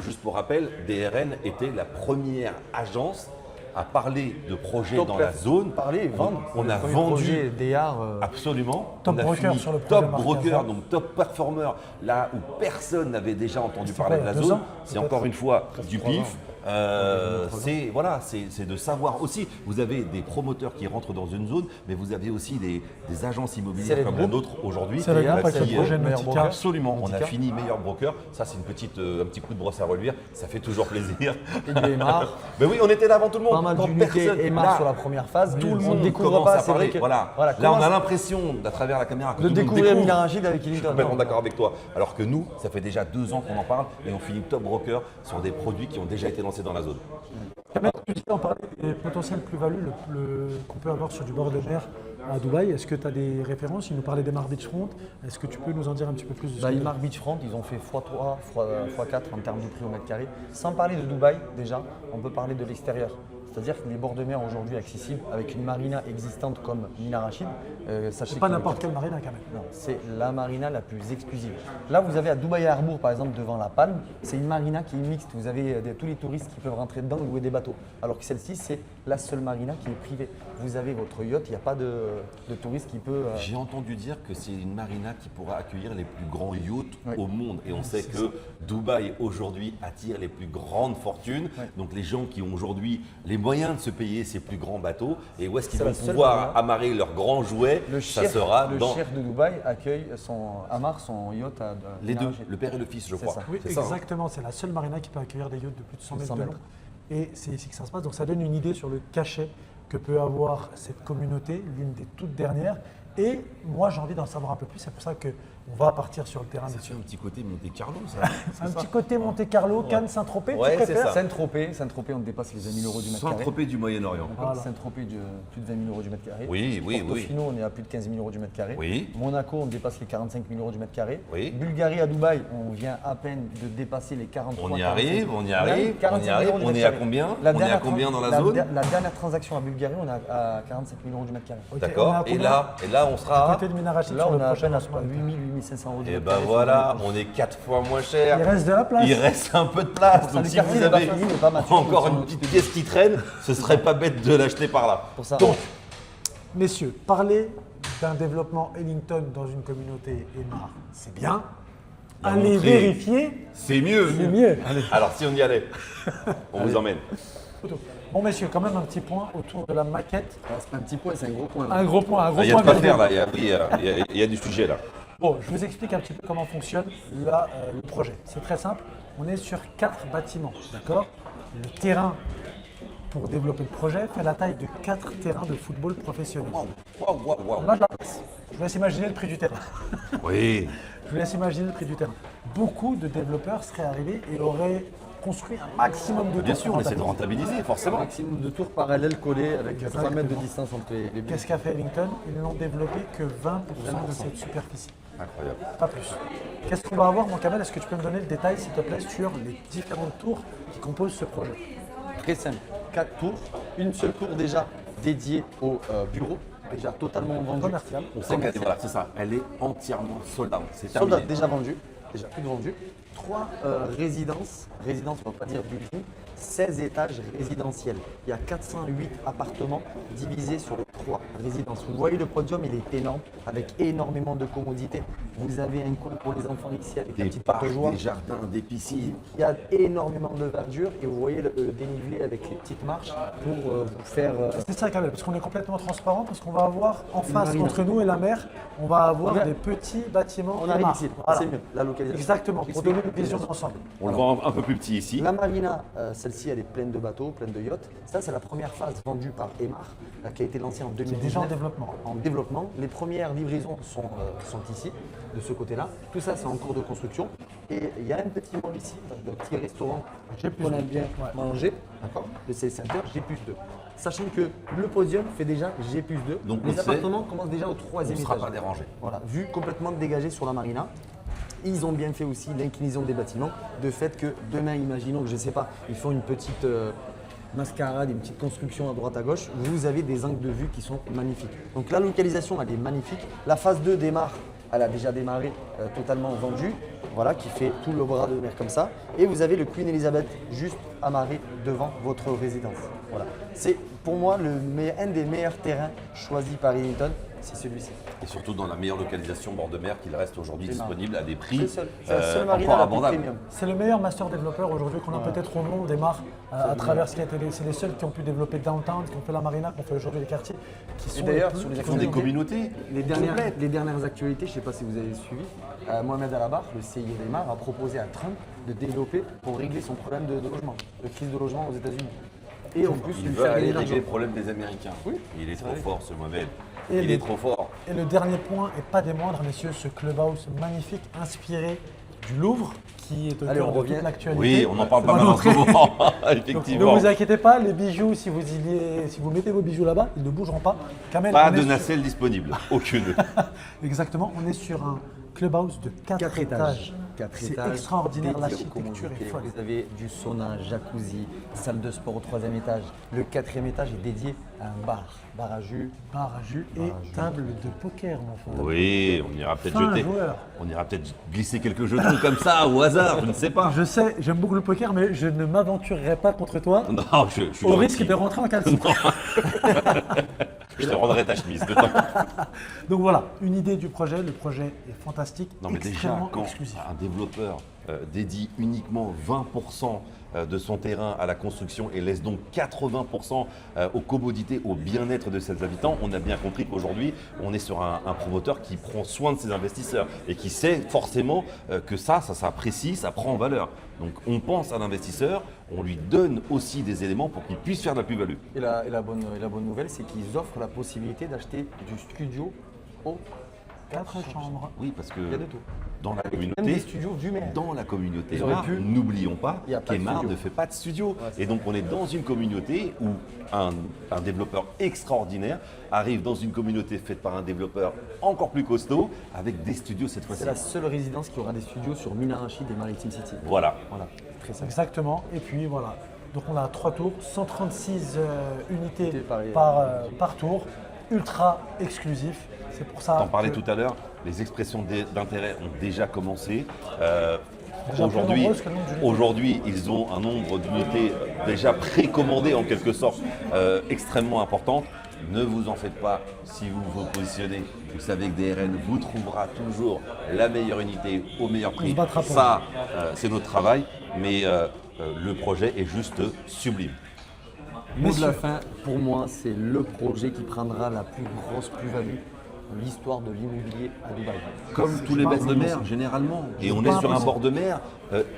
juste pour rappel, DRN était la première agence à parler de projets top dans la zone. Parler, vendre. On Le a premier vendu projet DR, absolument. Top On a broker fini sur le projet top Marc broker, Hazard. donc top performer, là où personne n'avait déjà entendu C'était parler quoi, de la il y a 2 zone. ans, C'est peut-être encore une fois Presque du 3 pif. ans. C'est de savoir aussi. Vous avez des promoteurs qui rentrent dans une zone, mais vous avez aussi des agences immobilières Select comme la Group. nôtre aujourd'hui. Select Group avec qui, le projet meilleur Nautica. broker. Absolument, on a Nautica. fini meilleur broker. Ça, c'est un petit coup de brosse à reluire. Ça fait toujours plaisir. Et du Emmar. Mais oui, on était là avant tout le monde. Pas mal Quand d'unités personne- Emmar là, sur la première phase. tout le On monde découvre commence pas, à c'est vrai parler. que. Voilà. Voilà, Là, on comment a l'impression, à travers la caméra, que de tout le monde découvrir découvre. Mina Rachid avec Je suis Ellington. complètement d'accord avec toi. Alors que nous, ça fait déjà 2 ans qu'on en parle et on finit top broker sur des produits qui ont déjà été lancés dans la zone. Kamel, tu disais, on parlait des potentielles plus-values qu'on peut avoir sur du bord de mer à Dubaï. Est-ce que tu as des références? Il nous parlait d'Emar Beachfront. Est-ce que tu peux nous en dire un petit peu plus de ce Ymar Beachfront, ils ont fait x3, x4 en termes du prix au mètre carré. Sans parler de Dubaï, déjà, on peut parler de l'extérieur. C'est-à-dire que les bords de mer aujourd'hui accessibles avec une marina existante comme Mina Rachid, sachez C'est pas que- n'importe quelle marina quand même. Non, c'est la marina la plus exclusive. Là, vous avez à Dubaï Harbour, par exemple, devant la Palme, c'est une marina qui est mixte. Vous avez tous les touristes qui peuvent rentrer dedans et louer des bateaux. Alors que celle-ci, c'est la seule marina qui est privée. Vous avez votre yacht, il n'y a pas de touriste qui peut. J'ai entendu dire que c'est une marina qui pourra accueillir les plus grands yachts Oui. au monde. Et on sait que Dubaï aujourd'hui attire les plus grandes fortunes. Oui. Donc les gens qui ont aujourd'hui les moyens de se payer ces plus grands bateaux, et où est-ce qu'ils C'est vont la seule pouvoir marina. amarrer leurs grands jouets, Le ça chef, sera le dans chef de Dubaï accueille Amar, son yacht à les Mina deux, Rachid. le père et le fils, je C'est crois. ça. Oui, C'est ça, hein. exactement. C'est la seule marina qui peut accueillir des yachts de plus de 100 mètres 100 de long. mètres. Et c'est ici que ça se passe. Donc ça donne une idée sur le cachet que peut avoir cette communauté, l'une des toutes dernières. Et moi, j'ai envie d'en savoir un peu plus. C'est pour ça qu'on va partir sur le terrain, C'est messieurs. un petit côté Monte Carlo, ça. Un petit côté Monte-Carlo, Cannes, Saint-Tropez, Ouais, tu c'est préfères? ça. Saint-Tropez, on dépasse les 20 000 euros du mètre carré. Saint-Tropez du Moyen-Orient. Voilà. Saint-Tropez, plus de 20 000 euros du mètre carré. Oui, oui, oui. Portofino, on est à plus de 15 000 euros du mètre carré. Oui. Monaco, on dépasse les 45 000 euros du mètre carré. Oui. Bulgarie à Dubaï, on vient à peine de dépasser les 43 On y 45 arrive, on y 45 arrive, 45 on y 000 arrive. euros du On mètre est à carré. combien La On est à dernière combien dans la zone La dernière transaction à Bulgarie, on est à 45 000 euros du mètre carré. Ok, on est D'accord. à Et combien là, on sera. À côté de Mina Rachid Là, sur on le est à prochain peine à lancement. 8 000, 8 500 euros du Et mètre ben carré. voilà, on est 4 fois moins cher. Il reste de la place. Il reste un peu de place. Ça, Donc le si quartier vous n'est pas avez fini, mais pas mature, encore donc une c'est petite notre pièce qui traîne, ce serait pas bête de l'acheter par là. Pour ça, Donc, messieurs, parler d'un développement Ellington dans une communauté Emar, c'est bien. Et Allez montrer- vérifier, C'est mieux. c'est mieux. Alors si on y allait, on vous emmène. Bon, messieurs, quand même un petit point autour de la maquette. c'est pas un petit point, c'est un gros point. Un gros point, un gros Il y a point. de quoi mais- faire là, il y a du sujet là. Bon, je vous explique un petit peu comment fonctionne le projet. C'est très simple. On est sur 4 bâtiments, d'accord? Le terrain pour développer le projet fait la taille de 4 terrains de football professionnels. Waouh. Là, je la passe. Je vous laisse imaginer le prix du terrain. Oui. Je vous laisse imaginer le prix du terrain. Beaucoup de développeurs seraient arrivés et auraient construit un maximum de Bien tours sûr, on essaie de rentabiliser, forcément. Maximum de tours parallèles collés avec 3 mètres de distance entre les buts. Qu'est-ce qu'a fait Ellington? Ils n'ont développé que 20% de cette superficie. Incroyable. Pas plus. Qu'est-ce qu'on va avoir, mon Kamel? Est-ce que tu peux me donner le détail, s'il te plaît, sur les différentes tours qui composent ce projet? Très simple, 4 tours, une seule tour déjà dédiée au bureau, déjà totalement vendue. Commercial. On sait qu'elle voilà, c'est ça, elle est entièrement sold out. C'est Soldat terminé. déjà vendu, déjà plus vendu. 3 résidences, on ne va pas dire building, 16 étages résidentiels. Il y a 408 appartements divisés sur les 3 résidences. Vous voyez le podium, il est énorme, avec énormément de commodités. Vous avez un coin pour les enfants ici avec la Des petite parcs, porte joie. des jardins, des piscines. Il y a énormément de verdure et vous voyez le dénivelé avec les petites marches pour vous faire. C'est ça, Kamel, parce qu'on est complètement transparent, parce qu'on va avoir en face, marina. entre nous et la mer, on va avoir Regarde. des petits bâtiments. On arrive Emar. ici, Voilà. c'est mieux, la localisation. Exactement, pour donner une vision d'ensemble. On le vend un peu plus petit ici. La marina, celle-ci, elle est pleine de bateaux, pleine de yachts. Ça, c'est la première phase vendue par Emar, qui a été lancée en 2019. déjà en développement. En développement. Les premières livraisons sont ici, de ce côté-là. Tout ça, c'est en cours de construction. Et il y a un petit mall ici, un petit restaurant qu'on aime bien manger. D'accord. Le Sales Center, G+2. Sachant que le podium fait déjà G+2. Donc, on les sait, appartements commencent déjà au On 3e ne sera étage. pas dérangé. Voilà, vue complètement dégagée sur la marina. Ils ont bien fait aussi l'inclinaison des bâtiments, de fait que demain, imaginons que, je ne sais pas, ils font une petite mascarade, une petite construction à droite à gauche, vous avez des angles de vue qui sont magnifiques. Donc la localisation, elle est magnifique. La phase 2 démarre, elle a déjà démarré, totalement vendue, voilà, qui fait tout le bras de mer comme ça. Et vous avez le Queen Elizabeth juste amarré devant votre résidence. Voilà. C'est pour moi un des meilleurs terrains choisis par Ellington, c'est celui-ci. Et surtout dans la meilleure localisation bord de mer qu'il reste aujourd'hui C'est disponible à des prix C'est la seule marina encore la plus abordables. premium. C'est le meilleur master développeur aujourd'hui qu'on a peut-être au monde, Emar, à travers ce qui a été. C'est les seuls qui ont pu développer Downtown, qui ont fait la marina, qui ont fait aujourd'hui les quartiers, qui sont d'ailleurs, les sur plus- les Ils font des communautés. Les dernières actualités, je ne sais pas si vous avez suivi, Mohamed Alabar, le CIO d'Emar, a proposé à Trump de développer pour régler son problème de logement, de crise de logement aux États-Unis. Et en plus, Il lui veut faire aller gagner de régler l'argent. les problèmes des Américains. Oui. Il est trop fort ce Mohamed. Et Il le- est trop fort. Et le dernier point, et pas des moindres, messieurs, ce clubhouse magnifique, inspiré du Louvre, qui est au Allez, cœur on de revient. toute l'actualité. Oui, on en parle pas va mal en montrer. ce moment, Donc, ne effectivement. vous inquiétez pas, les bijoux, si vous mettez vos bijoux là-bas, ils ne bougeront pas. Kamel, Pas on de est sur- nacelle disponible, aucune. Exactement, on est sur un clubhouse de 4 étages. 4 C'est étages. extraordinaire, dédiés aux l'architecture est commodités. folle. Vous avez du sauna, jacuzzi, salle de sport au 3e étage. Le 4e étage est dédié à un bar à jus. Bar à jus et table de poker, mon frère. Oui, on ira peut-être Fin jeter. joueur. On ira peut-être glisser quelques jetons comme ça au hasard, je ne sais pas. Je sais, j'aime beaucoup le poker, mais je ne m'aventurerai pas contre toi Non, je suis au gentil. risque de rentrer en caleçon. Je te rendrai ta chemise de temps. Donc voilà, une idée du projet. Le projet est fantastique, Non mais déjà, extrêmement quand exclusif. un développeur dédie uniquement 20% de son terrain à la construction et laisse donc 80% aux commodités, au bien-être de ses habitants, on a bien compris qu'aujourd'hui, on est sur un promoteur qui prend soin de ses investisseurs et qui sait forcément que ça s'apprécie, ça prend en valeur. Donc on pense à l'investisseur, on lui donne aussi des éléments pour qu'il puisse faire de la plus-value. Et la bonne nouvelle, c'est qu'ils offrent la possibilité d'acheter du studio au 4 chambres. Oui, parce que Il y a de tout. dans la Même des communauté, studios du maire. dans la communauté Ils auraient Emar, pu. n'oublions pas Il y a pas de qu'Emar studio. ne fait pas de studio. c'est Et donc on est dans une communauté où un développeur extraordinaire arrive dans une communauté faite par un développeur encore plus costaud avec des studios cette fois-ci. C'est la seule résidence qui aura des studios sur Minarachi des Maritime City. Voilà. Voilà, très simple. Exactement. Et puis voilà. Donc on a 3 tours, 136 unités Unités par tour, ultra exclusif. C'est pour ça. T'en parlais que- tout à l'heure, les expressions d'intérêt ont déjà commencé. Déjà plus nombreuses que le nombre d'unités. Aujourd'hui, ils ont un nombre d'unités déjà précommandées en quelque sorte extrêmement importante. Ne vous en faites pas, si vous vous positionnez, vous savez que DRN vous trouvera toujours la meilleure unité au meilleur prix. se battra pour Ça, c'est notre travail, mais le projet est juste sublime. Mot de la fin, pour moi, c'est le projet qui prendra la plus grosse plus-value dans l'histoire de l'immobilier à Dubaï. Comme tous les bords de mer, généralement. Et on est pas sur un impossible. bord de mer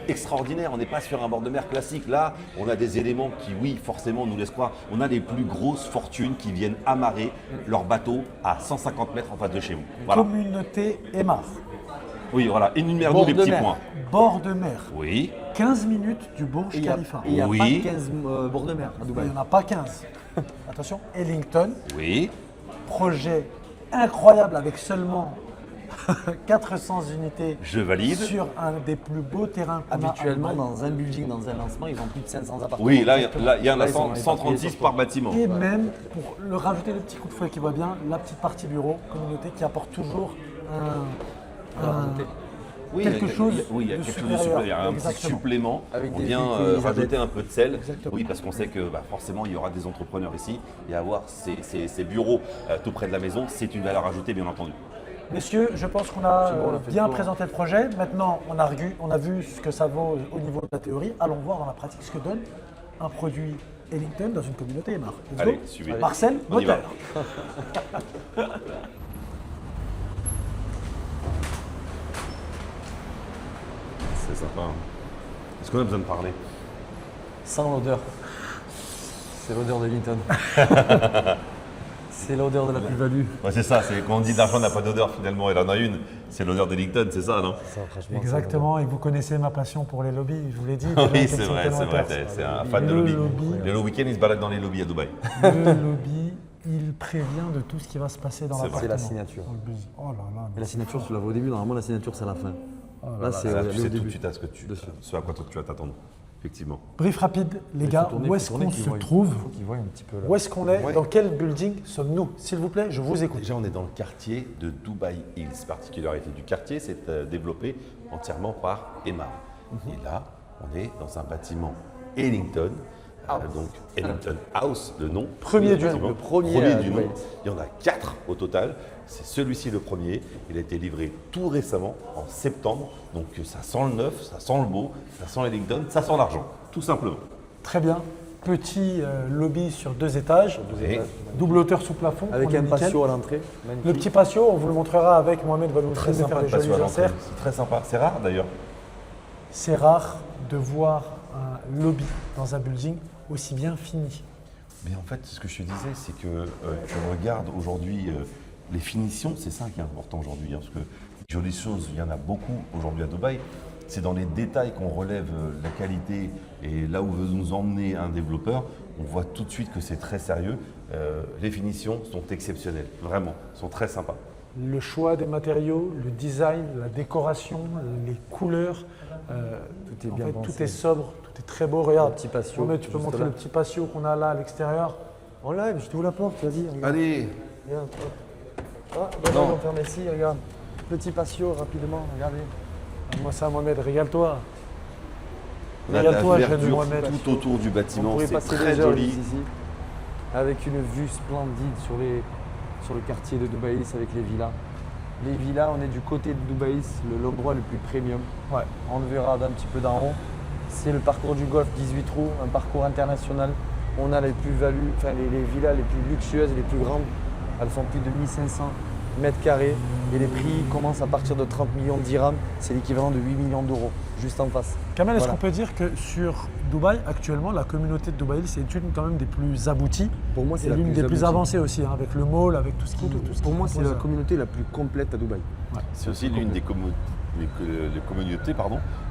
extraordinaire. On n'est pas sur un bord de mer classique. Là, on a des éléments qui, oui, forcément, nous laissent croire. On a les plus grosses fortunes qui viennent amarrer leur bateau à 150 mètres en face de chez vous. Voilà. Communauté Emar, Oui, voilà. Énumère-nous Bord les de petits mer. points. bord de mer, Oui. 15 minutes du Burj Et il n'y a, Khalifa. et il y a Oui. pas 15 bords de mer à Il Dubaï. n'y en a pas 15. Attention, Ellington, Oui. projet incroyable avec seulement 400 unités Je valide. sur un des plus beaux terrains qu'on a à Habituellement, Dubaï. dans un building, dans un lancement, ils ont plus de 500 appartements. Oui, là, il y en Là, a ils sont 136 par bâtiment. Et même, pour le rajouter le petit coup de fouet qui va bien, la petite partie bureau, communauté qui apporte toujours Oui, quelque chose oui, il y a de quelque chose de supérieur. supplémentaire. Il y a un petit Exactement. supplément. Avec On des vient filtres Elisabeth. rajouter un peu de sel. Exactement. Oui, parce qu'on sait que forcément, il y aura des entrepreneurs ici. Et avoir ces bureaux tout près de la maison, c'est une valeur ajoutée, bien entendu. Messieurs, je pense qu'on a bon, on a fait bien le tour. présenté le projet. Maintenant, on a vu ce que ça vaut au niveau de la théorie. Allons voir dans la pratique ce que donne un produit Ellington dans une communauté Emar. Let's Allez, go. suivez. Marcel, On y va. moteur. C'est sympa. Est-ce qu'on a besoin de parler? Sans l'odeur. C'est l'odeur de Linton. C'est l'odeur de la plus-value. Ouais, c'est ça, c'est quand on dit l'argent n'a pas d'odeur finalement, il en a une, c'est l'odeur d'Ellington, c'est ça, non? Exactement, et vous connaissez ma passion pour les lobbies, je vous l'ai dit. Oui, c'est vrai, c'est un fan de Le lobby. lobby. Le week-end, il se balade dans les lobbies à Dubaï. Le lobby, il prévient de tout ce qui va se passer dans C'est l'appartement. vrai. C'est la signature. Dans le buzz. Oh là là. Et la signature, tu l'avais au début, normalement la signature c'est à la fin. Là, c'est Là, au tu sais tout de début. suite à ce à quoi tu vas t'attendre, effectivement. Brief rapide, les gars, où est-ce qu'on se trouve? Faut qu'ils voient un petit peu là. Où est-ce qu'on est? Ouais. Dans quel building sommes-nous? S'il vous plaît, je vous écoute. Déjà, on est dans le quartier de Dubai Hills. Particularité du quartier, c'est développé entièrement par Emar. Et là, on est dans un bâtiment Ellington, donc Ellington House, le nom. Premier du bâtiment. nom, le premier à du nom. Dubaï. Il y en a 4 au total. C'est celui-ci le premier. Il a été livré tout récemment, en septembre. Donc ça sent le neuf, ça sent le beau, ça sent Ellington, ça sent l'argent, tout simplement. Très bien. Petit lobby sur 2 étages, Et double hauteur sous plafond. Avec on est un nickel. patio à l'entrée. Le magnifique. petit patio, on vous le montrera avec Mohamed, va nous très faire sympa les de passer jolis à l'entrée. inserts. C'est très sympa. C'est rare d'ailleurs. C'est rare de voir un lobby dans un building aussi bien fini. Mais en fait, ce que je te disais, c'est que tu regardes aujourd'hui les finitions, c'est ça qui est important aujourd'hui. Hein, parce que jolies choses, il y en a beaucoup aujourd'hui à Dubaï. c'est dans les détails qu'on relève la qualité et là où veut nous emmener un développeur, on voit tout de suite que c'est très sérieux. Les finitions sont exceptionnelles, vraiment, sont très sympas. Le choix des matériaux, le design, la décoration, les couleurs, Tout est en bien fait, pensé. tout est sobre, tout est très beau. Regarde, Le petit patio, Mohamed, tu peux juste montrer là. le petit patio qu'on a là à l'extérieur. En live, je t'ouvre la porte, vas-y. Regarde. Allez, Regarde, hop. Ah, bah, on ferme ici, regarde. Petit patio rapidement, regardez. Moi ça, Mohamed, régale-toi. on a de la Régale-toi, jeune verdure Mohamed. tout autour du On bâtiment, pourrait c'est passer très des heures joli. ici, avec une vue splendide sur le quartier de Dubaï Hills avec les villas. Les villas, on est du côté de Dubaï Hills, l'endroit le plus premium. Ouais. On le verra d'un petit peu d'en haut. C'est le parcours du Golfe 18 trous, un parcours international. On a les plus-values, enfin les villas les plus luxueuses, les plus grandes. Elles font plus de 1500 mètres carrés et les prix commencent à partir de 30 millions de dirhams. C'est l'équivalent de 8 millions d'euros, juste en face. Kamel, est-ce Voilà. qu'on peut dire que sur Dubaï, actuellement, la communauté de Dubaï Hills est une quand même des plus abouties Pour moi, et c'est la l'une plus des plus aboutie. avancées aussi, hein, avec le mall, avec tout ce qui Pour moi, c'est la compose. communauté la plus complète à Dubaï. C'est aussi l'une des communautés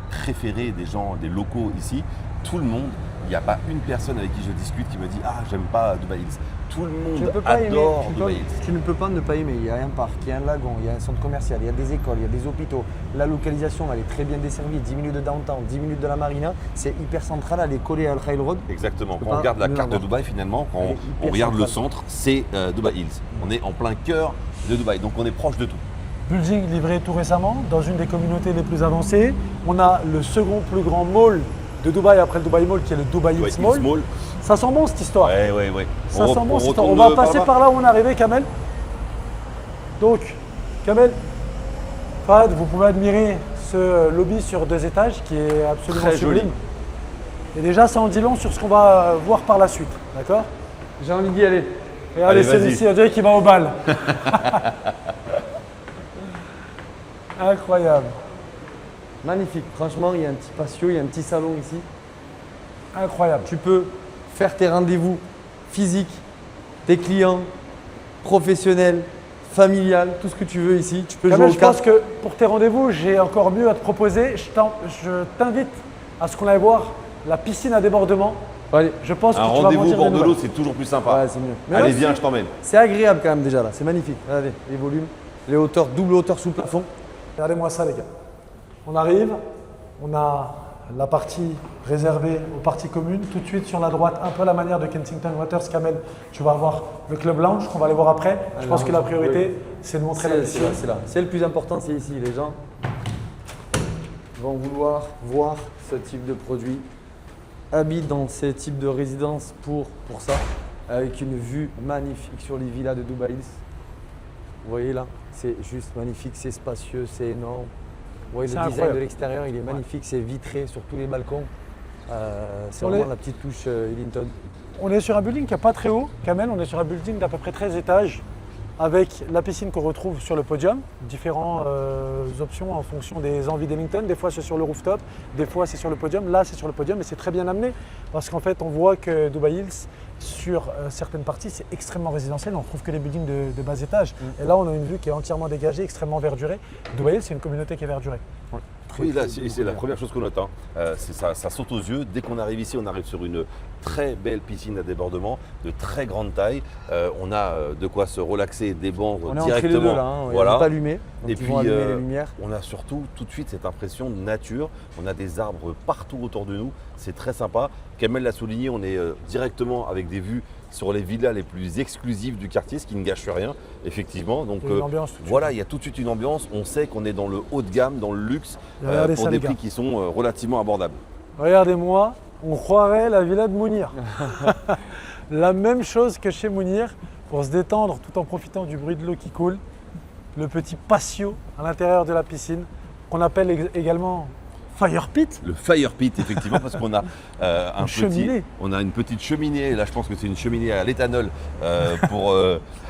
préférées des gens, des locaux ici. Tout le monde, il n'y a pas une personne avec qui je discute qui me dit « Ah, j'aime pas Dubaï Hills ». Tout le Tu ne monde peux pas adore aimer, Dubaï Hills. tu ne peux pas ne pas aimer. Il y a un parc, il y a un lagon, il y a un centre commercial, il y a des écoles, il y a des hôpitaux. La localisation, elle est très bien desservie. 10 minutes de downtown, 10 minutes de la marina. C'est hyper central, elle est collée à Al Khail Road. Exactement. peux Quand on pas regarde la mieux carte de avoir. Dubaï, finalement, quand Elle est on hyper regarde le centrale. centre, c'est Dubaï Hills. On est en plein cœur de Dubaï, donc on est proche de tout. Building livré tout récemment dans une des communautés les plus avancées. On a le second plus grand mall de Dubaï après le Dubaï Mall qui est le Dubaï Dubaï Hills Hills Mall. Mall. Ça sent bon cette histoire. Ouais. Ça sent bon cette histoire. On retourne va passer là-bas. par là où on est arrivé, Kamel. Donc, Kamel, Fahad, vous pouvez admirer ce lobby sur 2 étages qui est absolument Très sublime. joli. Et déjà, ça en dit long sur ce qu'on va voir par la suite. D'accord? J'ai envie d'y aller. Regardez Allez, vas-y. celui-ci, on dirait qu'il va au bal. Incroyable, Magnifique. Franchement, il y a un petit patio, il y a un petit salon ici. incroyable. Tu peux faire tes rendez-vous physiques, tes clients, professionnels, familiales, tout ce que tu veux ici. Tu peux Kamel, jouer je aux cartes. pense que pour tes rendez-vous, j'ai encore mieux à te proposer. Je t'invite à ce qu'on aille voir la piscine à débordement. Allez. Je pense que Un tu vas m'en rendez-vous au dire bord des de nouvelles. l'eau, c'est toujours plus sympa. Ouais, c'est mieux. Mais Allez, là, viens, je t'emmène. C'est agréable quand même déjà là, c'est magnifique. Regardez, les volumes, les hauteurs, double hauteur sous plafond. Regardez-moi ça, les gars. On arrive, on a la partie réservée aux parties communes. Tout de suite sur la droite, un peu à la manière de Kensington Waters, Kamel, tu vas voir le club lounge qu'on va aller voir après. Je pense que la priorité, c'est de montrer la C'est piscine. là, c'est là. C'est le plus important, c'est ici. Les gens vont vouloir voir ce type de produit, habitent dans ces types de résidences pour ça, avec une vue magnifique sur les villas de Dubaï Hills. Vous voyez là, c'est juste magnifique, c'est spacieux, c'est énorme. Vous voyez C'est le design incroyable. de l'extérieur, il est magnifique, c'est vitré sur tous les balcons. C'est On vraiment est- la petite touche Ellington. On est sur un building qui n'est pas très haut, Kamel. On est sur un building d'à peu près 13 étages avec la piscine qu'on retrouve sur le podium. Différentes options en fonction des envies d'Ellington. Des fois, c'est sur le rooftop, des fois, c'est sur le podium. Là, c'est sur le podium et c'est très bien amené parce qu'en fait, on voit que Dubaï Hills, sur certaines parties, c'est extrêmement résidentiel. On ne trouve que des buildings de bas étage. Et là, on a une vue qui est entièrement dégagée, extrêmement verdurée. Dubaï Hills, c'est une communauté qui est verdurée. Oui, là, c'est la première chose qu'on note. Ça saute aux yeux. Dès qu'on arrive ici, on arrive sur une très belle piscine à débordement de très grande taille. On a de quoi se relaxer, des bancs On est entre les directement. deux là, hein, il Voilà. n'est pas allumé. Donc Et ils puis, vont allumer les lumières. on a surtout tout de suite cette impression de nature. On a des arbres partout autour de nous. C'est très sympa. Kamel l'a souligné, on est directement avec des vues sur les villas les plus exclusives du quartier, ce qui ne gâche rien, effectivement. Donc Il y a une ambiance tout de suite. voilà, il y a tout de suite une ambiance. On sait qu'on est dans le haut de gamme, dans le luxe, Et regardez pour ça, des les gars. prix qui sont relativement abordables. Regardez-moi, on croirait la villa de Mounir. La même chose que chez Mounir, pour se détendre tout en profitant du bruit de l'eau qui coule. Le petit patio à l'intérieur de la piscine, qu'on appelle également Fire Pit. Le fire pit, effectivement, parce qu'on a cheminée. on a une petite cheminée. Là, je pense que c'est une cheminée à l'éthanol pour.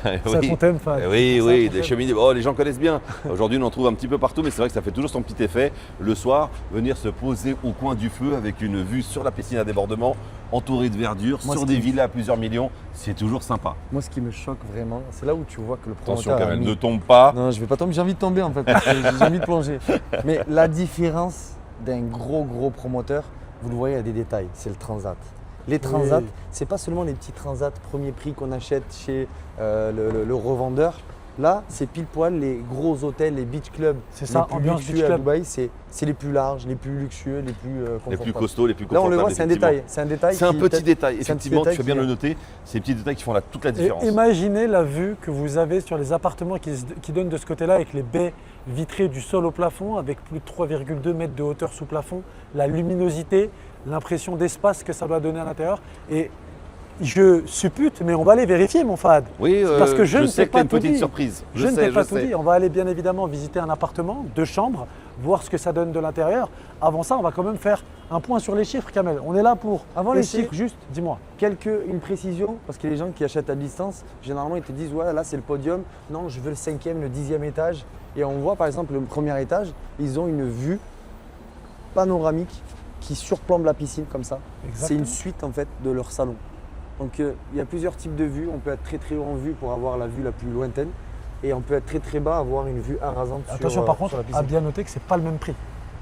Ça qu'on t'aime, Fahad. Oui, Ça oui, qu'on des t'aime. cheminées. Oh, les gens connaissent bien. Aujourd'hui, on en trouve un petit peu partout, mais c'est vrai que ça fait toujours son petit effet. Le soir, venir se poser au coin du feu avec une vue sur la piscine à débordement, entourée de verdure, Moi, sur ce des qui- villas à plusieurs millions, c'est toujours sympa. Moi, ce qui me choque vraiment, c'est là où tu vois que le Attention, promoteur quand a même, mis- ne tombe pas. Non, je vais pas tomber, j'ai envie de tomber en fait, parce que j'ai envie de plonger. Mais la différence d'un gros promoteur, vous le voyez, il y a des détails, c'est le transat. Les transats, Oui. c'est pas seulement les petits transats premier prix qu'on achète chez le revendeur. Là, c'est pile poil les gros hôtels, les beach clubs. C'est ça, les plus ambiance luxueux beach à club. Dubaï, c'est les plus larges, les plus luxueux, les plus confortables. Les plus costauds, les plus Là, on confortables. le voit, c'est un effectivement. détail. C'est un détail. C'est un qui petit peut-être- détail, c'est un petit effectivement, tu détail fais bien qui- de le noter. C'est des petits détails qui font toute la différence. Et imaginez la vue que vous avez sur les appartements qui donnent de ce côté-là avec les baies vitrées du sol au plafond avec plus de 3,2 mètres de hauteur sous plafond, la luminosité, l'impression d'espace que ça doit donner à l'intérieur. Et je suppute, mais on va aller vérifier, mon Fahad. Oui, Parce que je ne sais t'ai que pas t'as une tout petite dit. surprise. Je ne t'ai pas tout dit. On va aller bien évidemment visiter un appartement, 2 chambres, voir ce que ça donne de l'intérieur. Avant ça, on va quand même faire un point sur les chiffres, Kamel. On est là pour. Avant les essayer- chiffres, juste Dis-moi. une précision, parce que les gens qui achètent à distance, généralement ils te disent ouais là c'est le podium, non je veux le 5e, le 10e étage. Et on voit par exemple le premier étage, ils ont une vue panoramique qui surplombe la piscine comme ça. Exactement. C'est une suite en fait de leur salon. Donc il y a plusieurs types de vues, on peut être très haut en vue pour avoir la vue la plus lointaine et on peut être très bas, avoir une vue arasante Attention, sur, par sur contre, la à piscine. bien noter que c'est pas le même prix.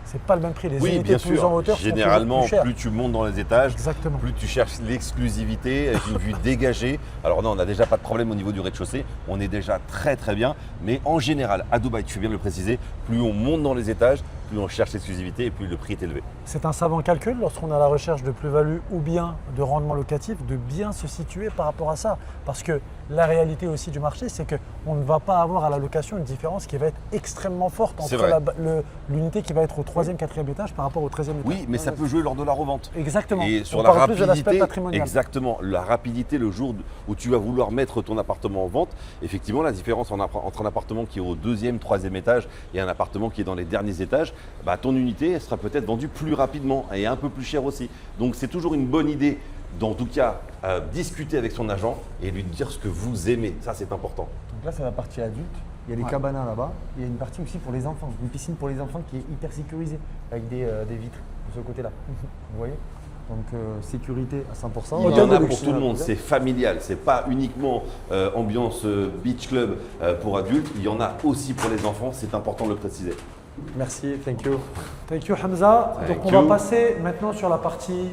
C'est pas le même prix. Les Oui, unités bien plus sûr. en hauteur sont toujours Généralement, plus chères. plus tu montes dans les étages, Exactement. plus tu cherches l'exclusivité avec une vue dégagée. Alors non, on n'a déjà pas de problème au niveau du rez-de-chaussée. On est déjà très bien. Mais en général, à Dubaï, tu fais bien de le préciser, plus on monte dans les étages, plus on cherche l'exclusivité et plus le prix est élevé. C'est un savant calcul lorsqu'on est à la recherche de plus-value ou bien de rendement locatif, de bien se situer par rapport à ça. Parce que la réalité aussi du marché, c'est qu'on ne va pas avoir à la location une différence qui va être extrêmement forte C'est entre vrai. l'unité qui va être au 3e, 4e étage par rapport au 13e étage. Oui, mais ça peut jouer lors de la revente. Exactement. Et sur On la parle plus de l'aspect rapidité, patrimonial. exactement, la rapidité, le jour où tu vas vouloir mettre ton appartement en vente, effectivement, la différence entre un appartement qui est au 2e, 3e étage et un appartement qui est dans les derniers étages, bah, ton unité elle sera peut-être vendue plus rapidement et un peu plus cher aussi. Donc c'est toujours une bonne idée, en tout cas, discuter avec son agent et lui dire ce que vous aimez. Ça, c'est important. Donc là c'est la partie adulte, il y a les cabanas là-bas, il y a une partie aussi pour les enfants, une piscine pour les enfants qui est hyper sécurisée avec des vitres de ce côté-là. Vous voyez? Donc sécurité à 100%. Il y Hôtel en de a luxe. pour tout le monde, c'est familial, c'est pas uniquement ambiance beach club pour adultes, il y en a aussi pour les enfants, c'est important de le préciser. Merci, thank you. Thank you Hamza. Thank Donc on you. va passer maintenant sur la partie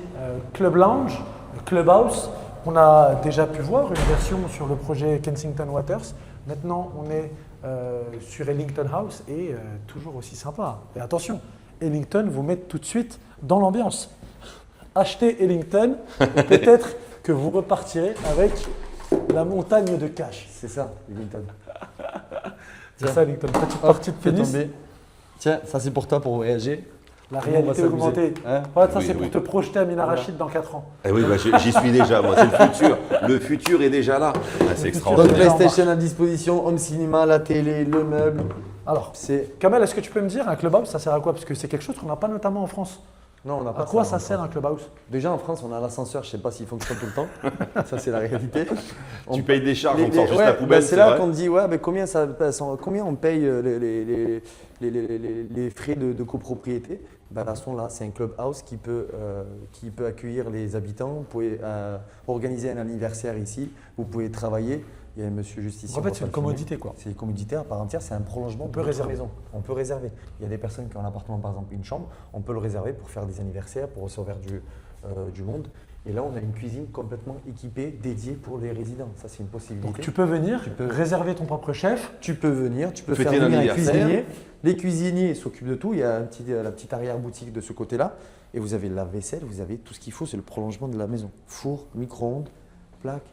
Club Lounge, Clubhouse. On a déjà pu voir une version sur le projet Kensington Waters. Maintenant on est sur Ellington House et toujours aussi sympa. Et attention, Ellington vous met tout de suite dans l'ambiance. Achetez Ellington et peut-être que vous repartirez avec la montagne de cash. C'est ça, Ellington. C'est ça Ellington, petite Hop, partie de fais pénis. tomber. Tiens, ça c'est pour toi pour voyager. La On va réalité s'amuser. augmentée. Hein Ouais, ça Oui, c'est pour oui. te projeter à Minarachid dans 4 ans. Eh oui, bah, j'y suis déjà, moi, c'est le futur. Le futur est déjà là. Ah, c'est Donc extraordinaire. déjà en PlayStation à disposition, home cinéma, la télé, le meuble. Alors, C'est Kamel, est-ce que tu peux me dire un clubhouse, ça sert à quoi? Parce que c'est quelque chose qu'on n'a pas notamment en France. non, on n'a pas À quoi ça ça en sert France. un clubhouse? Déjà en France, on a l'ascenseur, je sais pas s'il fonctionne tout le temps. Ça c'est la réalité. Tu payes des charges, on te Les- sort juste ouais, la poubelle, bah, c'est là vrai. qu'on te dit ouais, mais combien on paye les frais de copropriété. Ben, là, c'est un clubhouse qui peut accueillir les habitants. Vous pouvez organiser un anniversaire ici, vous pouvez travailler. Il y a un monsieur juste ici. En on fait, va c'est pas une le filmer. commodité, quoi. C'est une commodité à part entière, c'est un prolongement On peut de notre réserver. maison. On peut réserver. Il y a des personnes qui ont un appartement, par exemple une chambre, on peut le réserver pour faire des anniversaires, pour recevoir du monde. Et là, on a une cuisine complètement équipée, dédiée pour les résidents. Ça, c'est une possibilité. Donc tu peux venir, peux- réserver ton propre chef. Tu peux venir, tu peux Fêter faire venir un l'anniversaire. cuisinier. Les cuisiniers s'occupent de tout. Il y a la petite arrière-boutique de ce côté-là. Et vous avez la vaisselle, vous avez tout ce qu'il faut. C'est le prolongement de la maison. Four, micro-ondes, plaque.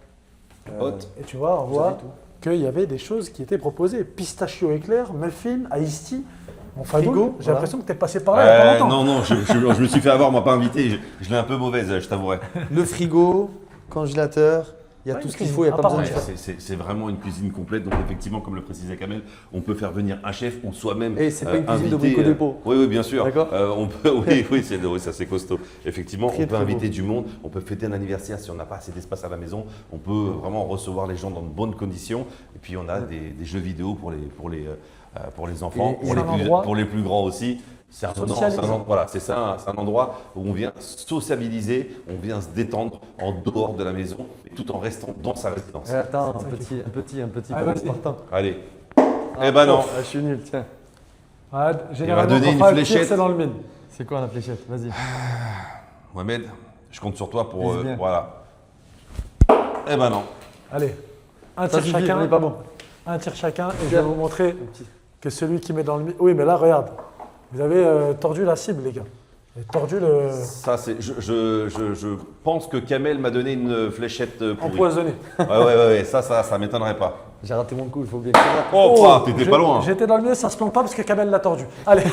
Hot. Et tu vois, on Vous voit avez tout. qu'il y avait des choses qui étaient proposées. Pistachio éclair, muffin, iced tea. Mon Frigo, Fadoul, j'ai voilà. l'impression que tu es passé par là il y a pas longtemps. Non, je me suis fait avoir, on m'a pas invité. Je l'ai un peu mauvaise, je t'avouerai. Le frigo, congélateur. Il y a Ouais, tout une ce qu'il cuisine faut. Il n'y a à pas part besoin de entière. faire. C'est vraiment une cuisine complète. Donc effectivement, comme le précisait Kamel, on peut faire venir un chef ou soi-même Et c'est pas une cuisine de inviter, brico-dépôt. Oui, bien sûr. D'accord. On peut, oui, ça c'est costaud. Effectivement, Très, on peut très inviter beau. du monde, on peut fêter un anniversaire si on n'a pas assez d'espace à la maison. On peut vraiment recevoir les gens dans de bonnes conditions. Et puis on a des jeux vidéo pour les enfants, Et c'est un endroit- pour les plus grands aussi. C'est un, Socialiser. voilà, c'est ça, c'est un endroit où on vient sociabiliser, on vient se détendre en dehors de la maison, mais tout en restant dans sa résidence. Eh, attends, un petit, Ah, comme vas-y. Spartan. Allez. Eh ben non. Je suis nul, tiens. Ouais, généralement, donner quand une Fahad tire, fléchette. c'est dans le mine. C'est quoi la fléchette? Vas-y. Mohamed, je compte sur toi pour. Vise bien. Voilà. Eh ben non. Allez, un Ça tir suffit, chacun. on est pas bon. Un tir chacun et je vais vous montrer que celui qui met dans le... Oui, mais là, regarde. Vous avez tordu la cible, les gars. Vous avez tordu le... Ça, c'est. Je pense que Kamel m'a donné une fléchette pourrie. Empoisonné. Ouais, ça m'étonnerait pas. J'ai raté mon coup, il faut bien. Oh, t'étais pas loin. J'étais dans le milieu, ça se plante pas parce que Kamel l'a tordu. Allez,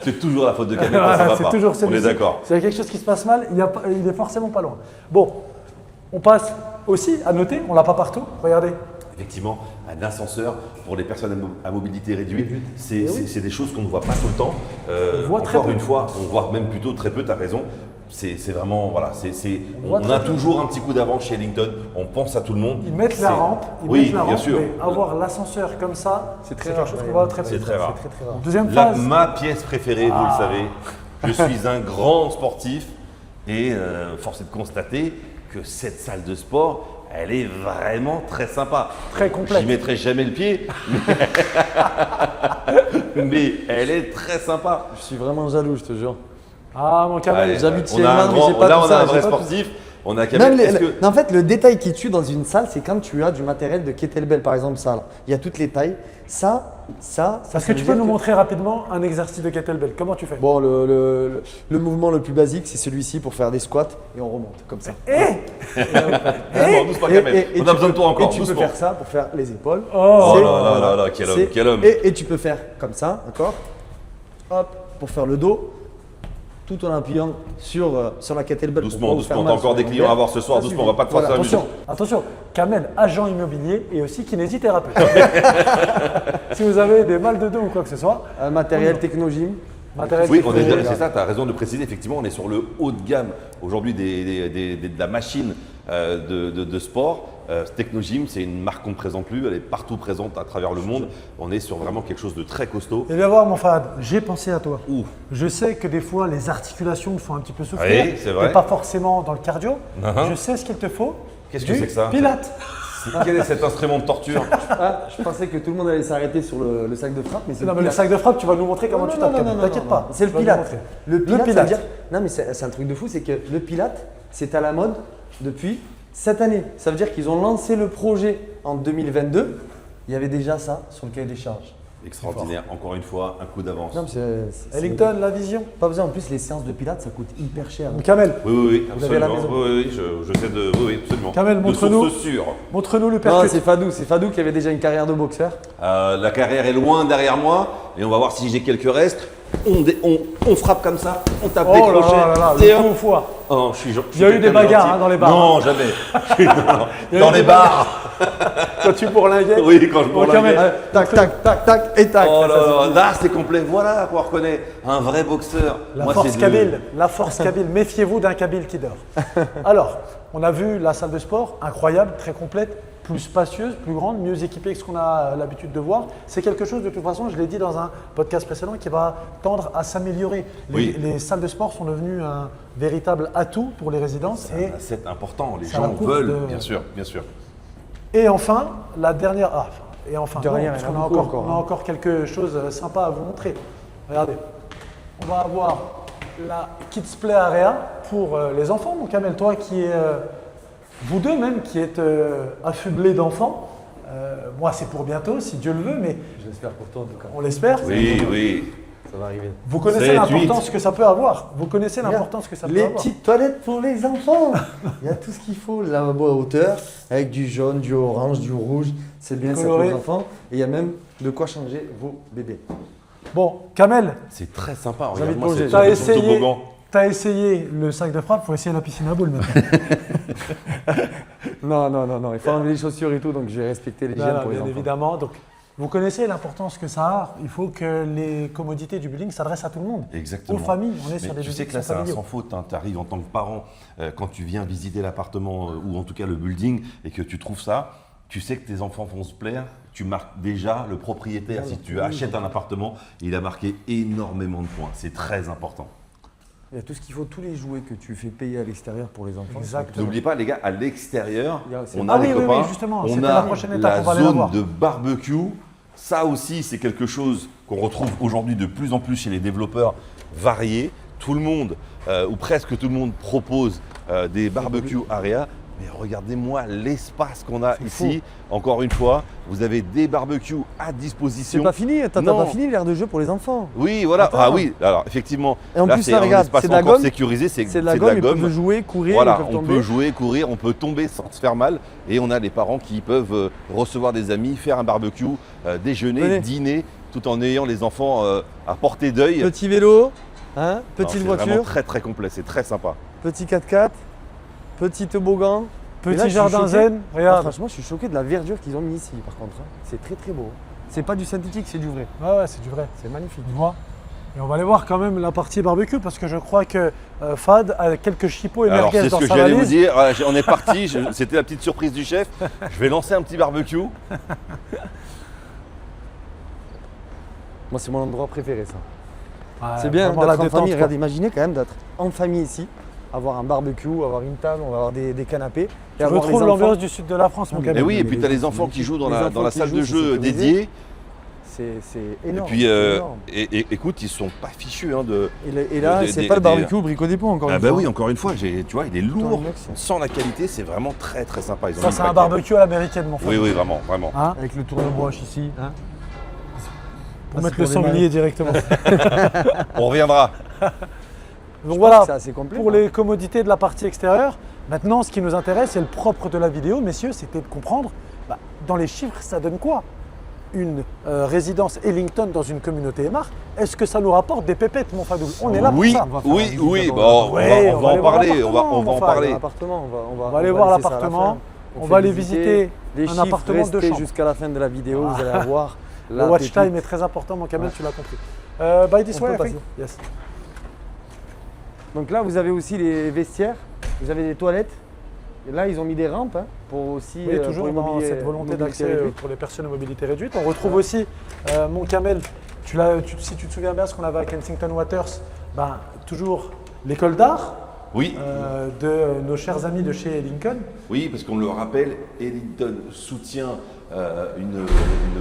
C'est toujours la faute de Kamel quand ça va c'est pas. toujours On est celui-ci. d'accord. S'il y a quelque chose qui se passe mal, il est forcément pas loin. Bon, on passe aussi à noter, on l'a pas partout. Regardez. Effectivement, un ascenseur pour les personnes à mobilité réduite, c'est des choses qu'on ne voit pas tout le temps. voit très Encore peu. une fois, on voit même plutôt très peu, tu as raison. C'est vraiment, voilà, voit on très a peu. toujours un petit coup d'avance chez Ellington, on pense à tout le monde. Ils mettent la C'est- rampe, Oui, bien sûr. mais avoir l'ascenseur comme ça, c'est très quelque rare, chose qu'on ouais. voit très peu. C'est très rare. Deuxième Là, phase. ma pièce préférée, vous le savez, je suis un grand sportif et force est de constater que cette salle de sport, elle est vraiment très sympa. Très complète. J'y mettrai jamais le pied, mais elle est très sympa. Je suis vraiment jaloux, je te jure. Ah, mon Kamel. Allez, j'habite on chez a un Elman, mais grand- j'ai pas là, tout on a ça, un j'ai vrai pas tout sportif. On a Même Kamel. Est-ce que- en fait, le détail qui tue dans une salle, c'est quand tu as du matériel de kettlebell, par exemple, ça. Là. Il y a toutes les tailles. Ça. Est-ce que tu peux nous montrer rapidement un exercice de kettlebell? Comment tu fais? Bon, le mouvement le plus basique, c'est celui-ci pour faire des squats et on remonte comme ça. Doucement, Kamel. On a besoin de toi encore. Et tu peux doucement. faire ça pour faire les épaules. Oh C'est- là là là, quel homme, c'est- quel homme. Et tu peux faire comme ça, d'accord? Hop, pour faire le dos, tout en appuyant sur la kettlebell. pour Doucement, pas vous faire doucement. mal T'as encore sur des les clients à lombaires. voir ce soir. Ça Doucement, on suffit. va pas te forcer Voilà, à la Attention, attention, Kamel, agent immobilier et aussi kinésithérapeute. Si vous avez des mal de dos ou quoi que ce soit, Un matériel technogym. matériel Oui, technique. c'est ça, tu as raison de préciser. Effectivement, on est sur le haut de gamme aujourd'hui de la machine de sport. Technogym, c'est une marque qu'on ne présente plus, elle est partout présente à travers le monde. On est sur vraiment quelque chose de très costaud. Et viens voir mon Fahad, j'ai pensé à toi. Ouh. Je sais que des fois les articulations font un petit peu souffrir, Oui, c'est vrai. et pas forcément dans le cardio. Uh-huh. Je sais ce qu'il te faut. Qu'est-ce que Du c'est que ça Pilates. Quel est cet instrument de torture? Ah, je pensais que tout le monde allait s'arrêter sur le sac de frappe, mais c'est Non, le mais le Pilates. sac de frappe, tu vas nous montrer comment tu tapes. Kamel. T'inquiète non, pas. non. C'est le Tu vas nous Pilates. montrer. Le Pilates, ça Pilates. veut dire. Non, mais c'est un truc de fou, c'est que le Pilates, c'est à la mode depuis cette année. Ça veut dire qu'ils ont lancé le projet en 2022. Il y avait déjà ça sur le cahier des charges. Extraordinaire, encore une fois, un coup d'avance. Non, mais Ellington, la vision. pas besoin. En plus, les séances de Pilates, ça coûte hyper cher. Donc, Kamel, Oui, Vous avez la absolument. maison. Oui, je sais de. Oui, absolument. Kamel, de montre-nous. source sûre. montre-nous le Non, percute. c'est Fadou qui avait déjà une carrière de boxeur. La carrière est loin derrière moi et on va voir si j'ai quelques restes. On frappe comme ça, on tape des Oh là crochets. là là là, Et le hop. coup au foie. Oh, non, Il y a eu des bagarres, dans les bars. Non, jamais. Non, Il y a dans eu les des bars. Quand tu bourlinguais. Oui, quand je Bon, bourlinguais. Kamel, Tac, tac, tac, tac et tac. Oh Ça, là c'est- là, là c'est complet. Voilà à quoi on reconnaît un vrai boxeur. La Moi, force c'est de- kabyle, la force kabyle. Méfiez-vous d'un kabyle qui dort. Alors, on a vu la salle de sport, incroyable, très complète, plus spacieuse, plus grande, mieux équipée que ce qu'on a l'habitude de voir. C'est quelque chose, de toute façon, je l'ai dit dans un podcast précédent, qui va tendre à s'améliorer. Oui. Les salles de sport sont devenues un véritable atout pour les résidences. C'est important. Les Ça gens coûte veulent, de- bien sûr, bien sûr. Et enfin, la dernière. Ah, et enfin, De non, rien, parce il y en qu'on a a beaucoup encore, encore, on a hein. encore quelque chose de sympa à vous montrer. Regardez, on va avoir la Kids Play Area pour les enfants. Donc, Kamel, toi qui es, vous deux même, qui êtes affublés d'enfants, moi c'est pour bientôt, si Dieu le veut, mais Je l'espère pour toi en tout cas. on l'espère. Oui, oui. Ça va arriver. Vous connaissez 7, l'importance que ça peut avoir. Vous connaissez l'importance que ça peut Les avoir. petites toilettes pour les enfants. Il y a tout ce qu'il faut. Lavabo à hauteur, avec du jaune, du orange, du rouge. C'est bien ça pour Coloré. les enfants. Et il y a même de quoi changer vos bébés. Bon, Kamel, C'est très sympa. Vous avez Regarde-moi plongé. cette t'as petite essayé, toboggan. t'as essayé le sac de frappe, il faut essayer la piscine à boules maintenant. Non. Il faut enlever les chaussures et tout. Donc je vais respecter l'hygiène Voilà, pour les bien enfants. évidemment. Donc, vous connaissez l'importance que ça a. Il faut que les commodités du building s'adressent à tout le monde. Exactement. Aux familles. On est Mais sur des tu sais buildings que là, qui sont c'est un familiaux. sans faute. Tu arrives en tant que parent, quand tu viens visiter l'appartement ou en tout cas le building et que tu trouves ça, tu sais que tes enfants vont se plaire. Tu marques déjà le propriétaire. Si tu achètes un appartement, il a marqué énormément de points. C'est très important. Il y a tout ce qu'il faut, tous les jouets que tu fais payer à l'extérieur pour les enfants. Exactement. N'oubliez pas, les gars, à l'extérieur, Il y a aussi- on Ah a oui, les oui, copains, oui, justement, on c'était a la prochaine étape, la on va aller la zone voir. de barbecue. Ça aussi, c'est quelque chose qu'on retrouve aujourd'hui de plus en plus chez les développeurs variés. Tout le monde, ou presque tout le monde, propose des barbecue area. Mais regardez-moi l'espace qu'on a ici. Encore une fois, vous avez des barbecues à disposition. C'est pas fini, t'as Non. pas fini l'aire de jeu pour les enfants. Oui, voilà. Attends. Ah oui, alors effectivement, Et en là plus, c'est là, un regarde, espace c'est de la encore gomme. sécurisé, C'est de la gomme, ils peuvent jouer, courir, Voilà, ils peuvent on tomber. peut jouer, courir, on peut tomber sans se faire mal. Et on a les parents qui peuvent recevoir des amis, faire un barbecue, déjeuner, Venez. dîner, tout en ayant les enfants à portée d'œil. Petit vélo, hein, Non, petite c'est vraiment voiture, très très complet, c'est très sympa. petit 4x4, petit toboggan. Et là, Petit je suis jardin choqué. zen, Ah, regarde. franchement, je suis choqué de la verdure qu'ils ont mis ici par contre. Hein. C'est très très beau. C'est pas du synthétique, c'est du vrai. Ouais, ouais, c'est du vrai. C'est magnifique. Tu vois. Et on va aller voir quand même la partie barbecue parce que je crois que Fad a quelques chipots et Alors merguez c'est ce dans que sa j'allais vous valise. dire, voilà, on est parti, c'était la petite surprise du chef. Je vais lancer un petit barbecue. Moi, c'est mon endroit préféré ça. Ouais, C'est bien vraiment la d'être en détente, famille. quoi. Regarde, imaginez quand même d'être en famille ici, avoir un barbecue, avoir une table, on va avoir des canapés. Et Tu avoir les retrouves enfants. l'ambiance du sud de la France, mon Mais gars. Et oui, et mais puis les tu as les enfants, enfants qui jouent dans les la enfants qui salle jouent, de c'est jeu sécurisé. dédiée. C'est Et énorme. puis, c'est énorme. écoute, ils sont pas fichus hein, de. Et là, des- c'est des- pas le des- barbecue au Brico Dépôt encore Ah une bah fois. oui, encore une fois, tu vois, il est lourd. le mec, c'est- On sent la qualité, c'est vraiment très très sympa. Ils ont Ça, mis c'est le un paquet. barbecue à l'américaine, mon frère. Oui, oui, vraiment, vraiment. Hein, Avec le tourne-broche ici. Hein. pour Ah, mettre c'est le pour les sanglier directement. On reviendra. Donc voilà, C'est assez complet. pour les commodités de la partie extérieure. Maintenant, ce qui nous intéresse, et le propre de la vidéo, messieurs, c'était de comprendre, bah, dans les chiffres, ça donne quoi une résidence Ellington dans une communauté Emar? Est-ce que ça nous rapporte des pépettes, mon Fadoul? On est là Oui, pour ça. On va faire oui, un visite oui, d'abord. bon, Ouais, on va en parler, on va en mon frère, parler. L'appartement, On va aller voir laisser ça à la l'appartement. fin. On fait va aller visiter les un chiffres, appartement de restez chambre. jusqu'à la fin de la vidéo, vous allez avoir Le la watch pépite. time est très important, mon Kamel, Ouais. tu l'as compris. By this On way, peut I think? passer. Yes. Donc là, vous avez aussi les vestiaires, vous avez des toilettes. Et là, ils ont mis des rampes hein, pour aussi Oui, pour toujours les dans mobiliers- cette volonté mobilité d'accès réduite. pour les personnes à mobilité réduite. On retrouve aussi, mon Kamel, si tu te souviens bien ce qu'on avait à Kensington Waters, ben, toujours l'école d'art Oui, de nos chers amis de chez Lincoln. oui, parce qu'on le rappelle, Ellington soutient une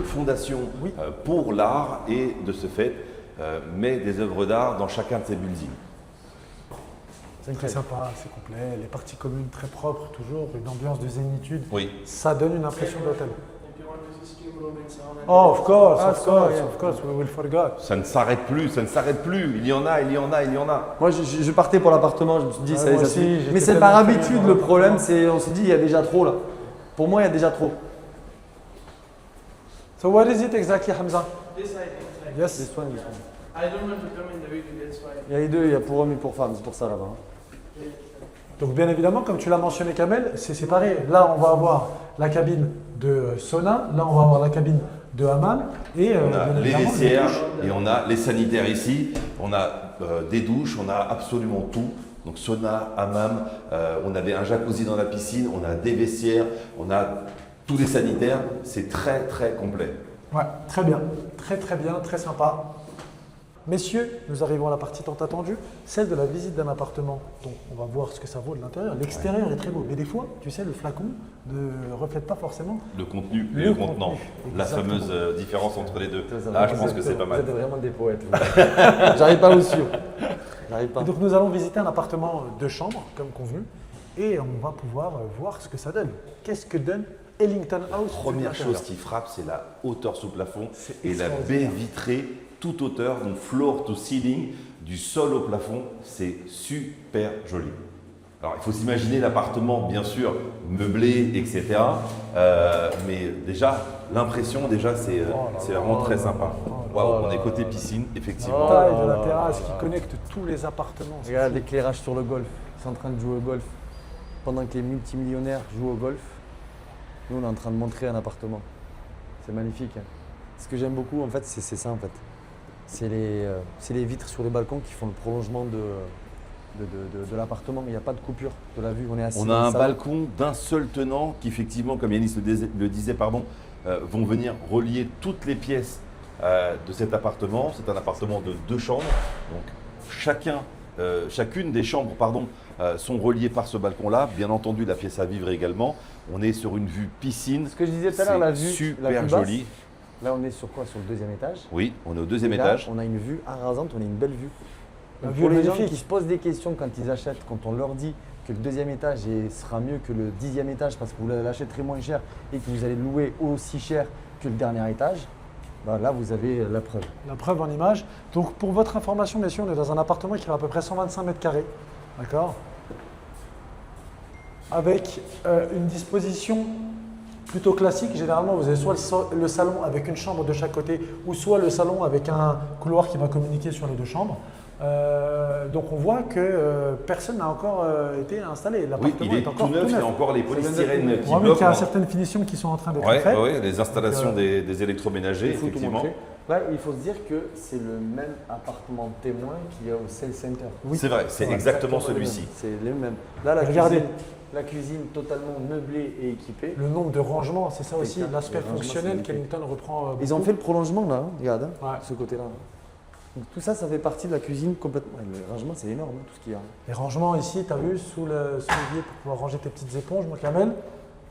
fondation Oui. pour l'art et de ce fait met des œuvres d'art dans chacun de ses buildings. C'est très sympa, c'est complet, les parties communes très propres, toujours une ambiance de zénitude. Oui. Ça donne une impression d'hôtel. Oh, of course, Ah, of course, yeah. of course, we will forget. Ça ne s'arrête plus, ça ne s'arrête plus. Il y en a, il y en a, il y en a. Moi, je partais pour l'appartement, je me suis dit, ça y est, moi ça aussi, suffit. j'étais Mais c'est tellement par curieux habitude, dans le le problème, c'est on se dit, il y a déjà trop là. Pour moi, il y a déjà trop. So what is it exactly, Hamza? This I think. Yes. This one, this one. I don't want to come in the video, that's why. Il y a les deux, il y a pour hommes et pour femmes, c'est pour ça là-bas. hein. Donc bien évidemment, comme tu l'as mentionné Kamel, c'est séparé. Là, on va avoir la cabine de sauna, là, on va avoir la cabine de hammam et On a bien les évidemment, vestiaires douches. et on a les sanitaires ici. On a des douches, on a absolument tout. Donc sauna, hammam, on avait un jacuzzi dans la piscine, on a des vestiaires, on a tous les sanitaires. C'est très très complet. Ouais, très bien, très sympa. Messieurs, nous arrivons à la partie tant attendue, celle de la visite d'un appartement. Donc on va voir ce que ça vaut de l'intérieur. L'extérieur est très beau, mais des fois, tu sais, le flacon ne reflète pas forcément. Le contenu et Le le contenant. contenu, La exactement. fameuse différence entre les deux. Ça, Là, vous je pense êtes- que c'est pas mal. Vous êtes vraiment des poètes. vous. J'arrive pas à vous suivre. J'arrive pas. Et donc nous allons visiter un appartement de chambre, comme convenu, et on va pouvoir voir ce que ça donne. Qu'est-ce que donne Ellington House de Première l'intérieur? chose qui frappe, c'est la hauteur sous plafond C'est et la baie extraordinaire. vitrée toute hauteur, donc floor to ceiling, du sol au plafond. C'est super joli. Alors, il faut s'imaginer l'appartement, bien sûr, meublé, etc. Mais déjà, l'impression, c'est vraiment très sympa. Waouh, on est côté piscine, effectivement. La taille de la terrasse qui connecte tous les appartements. c'est Regarde fou. l'éclairage sur le golf. Ils sont en train de jouer au golf. Pendant que les multimillionnaires jouent au golf, nous on est en train de montrer un appartement. C'est magnifique. hein. Ce que j'aime beaucoup en fait, c'est ça en fait. C'est les vitres sur les balcons qui font le prolongement de l'appartement. Il n'y a pas de coupure de la vue. On est assis. On dans a le un salon. balcon d'un seul tenant qui, effectivement, comme Yanis le disait, vont venir relier toutes les pièces de cet appartement. C'est un appartement de 2 chambres. Donc, chacune des chambres sont reliées par ce balcon-là. Bien entendu, la pièce à vivre également. On est sur une vue piscine. Ce que je disais tout à l'heure, la vue super la plus jolie. basse. Là, on est sur quoi? Sur le 2e étage. Oui, on est au 2e Et là, étage. on a une vue arasante, on a une belle vue. Donc, vue pour est les gens magnifique. qui se posent des questions quand ils achètent, quand on leur dit que le deuxième étage sera mieux que le 10e étage parce que vous l'achèterez moins cher et que vous allez le louer aussi cher que le dernier étage, bah là vous avez la preuve. La preuve en image. Donc pour votre information, messieurs, on est dans un appartement qui fait à peu près 125 mètres carrés. D'accord. Avec une disposition plutôt classique. Généralement, vous avez soit le salon avec une chambre de chaque côté ou soit le salon avec un couloir qui va communiquer sur les deux chambres. Donc on voit que personne n'a encore été installé. Oui, L'appartement il est encore tout neuf, il y a encore les polystyrènes qui On voit bloquent. qu'il y a certaines finitions qui sont en train d'être Ouais, faites. ouais, les installations des électroménagers, Il faut tout effectivement. montrer. Là, il faut se dire que c'est le même appartement témoin qu'il y a au Sales Center. Oui. C'est vrai, c'est vrai, exactement les mêmes. celui-ci. C'est les mêmes. Là, Regardez. la cuisine totalement meublée et équipée. Le nombre de rangements, c'est ça aussi, clair. l'aspect Les rangements, fonctionnel c'est qu'Ellington reprend. Ils ont beaucoup. fait le prolongement là, hein, regarde, hein, Ouais. ce côté-là. Donc, tout ça, ça fait partie de la cuisine complètement. Et le rangement, c'est énorme, hein, tout ce qu'il y a. Les rangements ici, tu as vu, sous l'évier pour pouvoir ranger tes petites éponges, mon camel.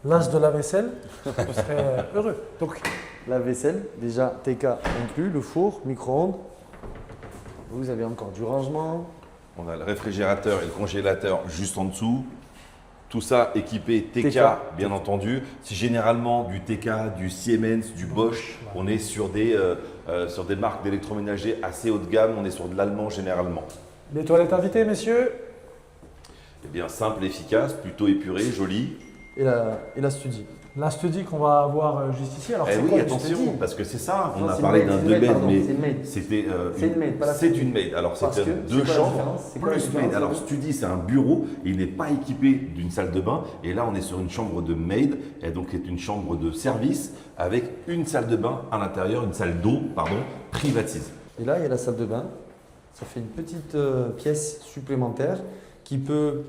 L'as de la vaisselle, tu serais heureux. Donc, La vaisselle, déjà TK inclus, le four, micro-ondes. Vous avez encore du rangement. On a le réfrigérateur et le congélateur juste en dessous. Tout ça équipé TK, TK. bien entendu. C'est généralement du TK, du Siemens, du Bosch. On est sur des marques d'électroménager assez haut de gamme. On est sur de l'allemand généralement. les toilettes invitées, messieurs. Eh bien, simple, efficace, plutôt épuré, joli. Et la studie. La studie qu'on va avoir juste ici. Alors, Eh c'est oui, quoi une attention, studie parce que c'est ça. Non, On a c'est parlé une d'un maid, 2 bed, pardon, mais c'est une maid. c'était C'est une maid, pas la c'est studie. une maid. Alors, Parce c'est que, deux c'est quoi la chambres différence C'est quoi la plus différence maid. Alors, Studi, c'est un bureau. Il n'est pas équipé d'une salle de bain. Et là, on est sur une chambre de maid, et donc c'est une chambre de service avec une salle de bain à l'intérieur, une salle d'eau, pardon, privatisée. Et là, il y a la salle de bain. Ça fait une petite pièce supplémentaire qui peut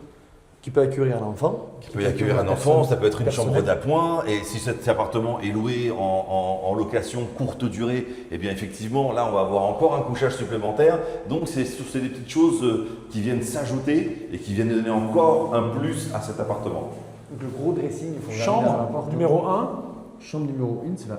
accueillir un enfant. Qui peut y accueillir un enfant, ça peut être une chambre d'appoint. Et si cet appartement est loué en location courte durée, eh bien effectivement, là, on va avoir encore un couchage supplémentaire. Donc, c'est des petites choses qui viennent s'ajouter et qui viennent donner encore un plus à cet appartement. Donc, le gros dressing, il faut regarder à la Chambre porte. numéro 1. Chambre numéro 1, c'est la 1.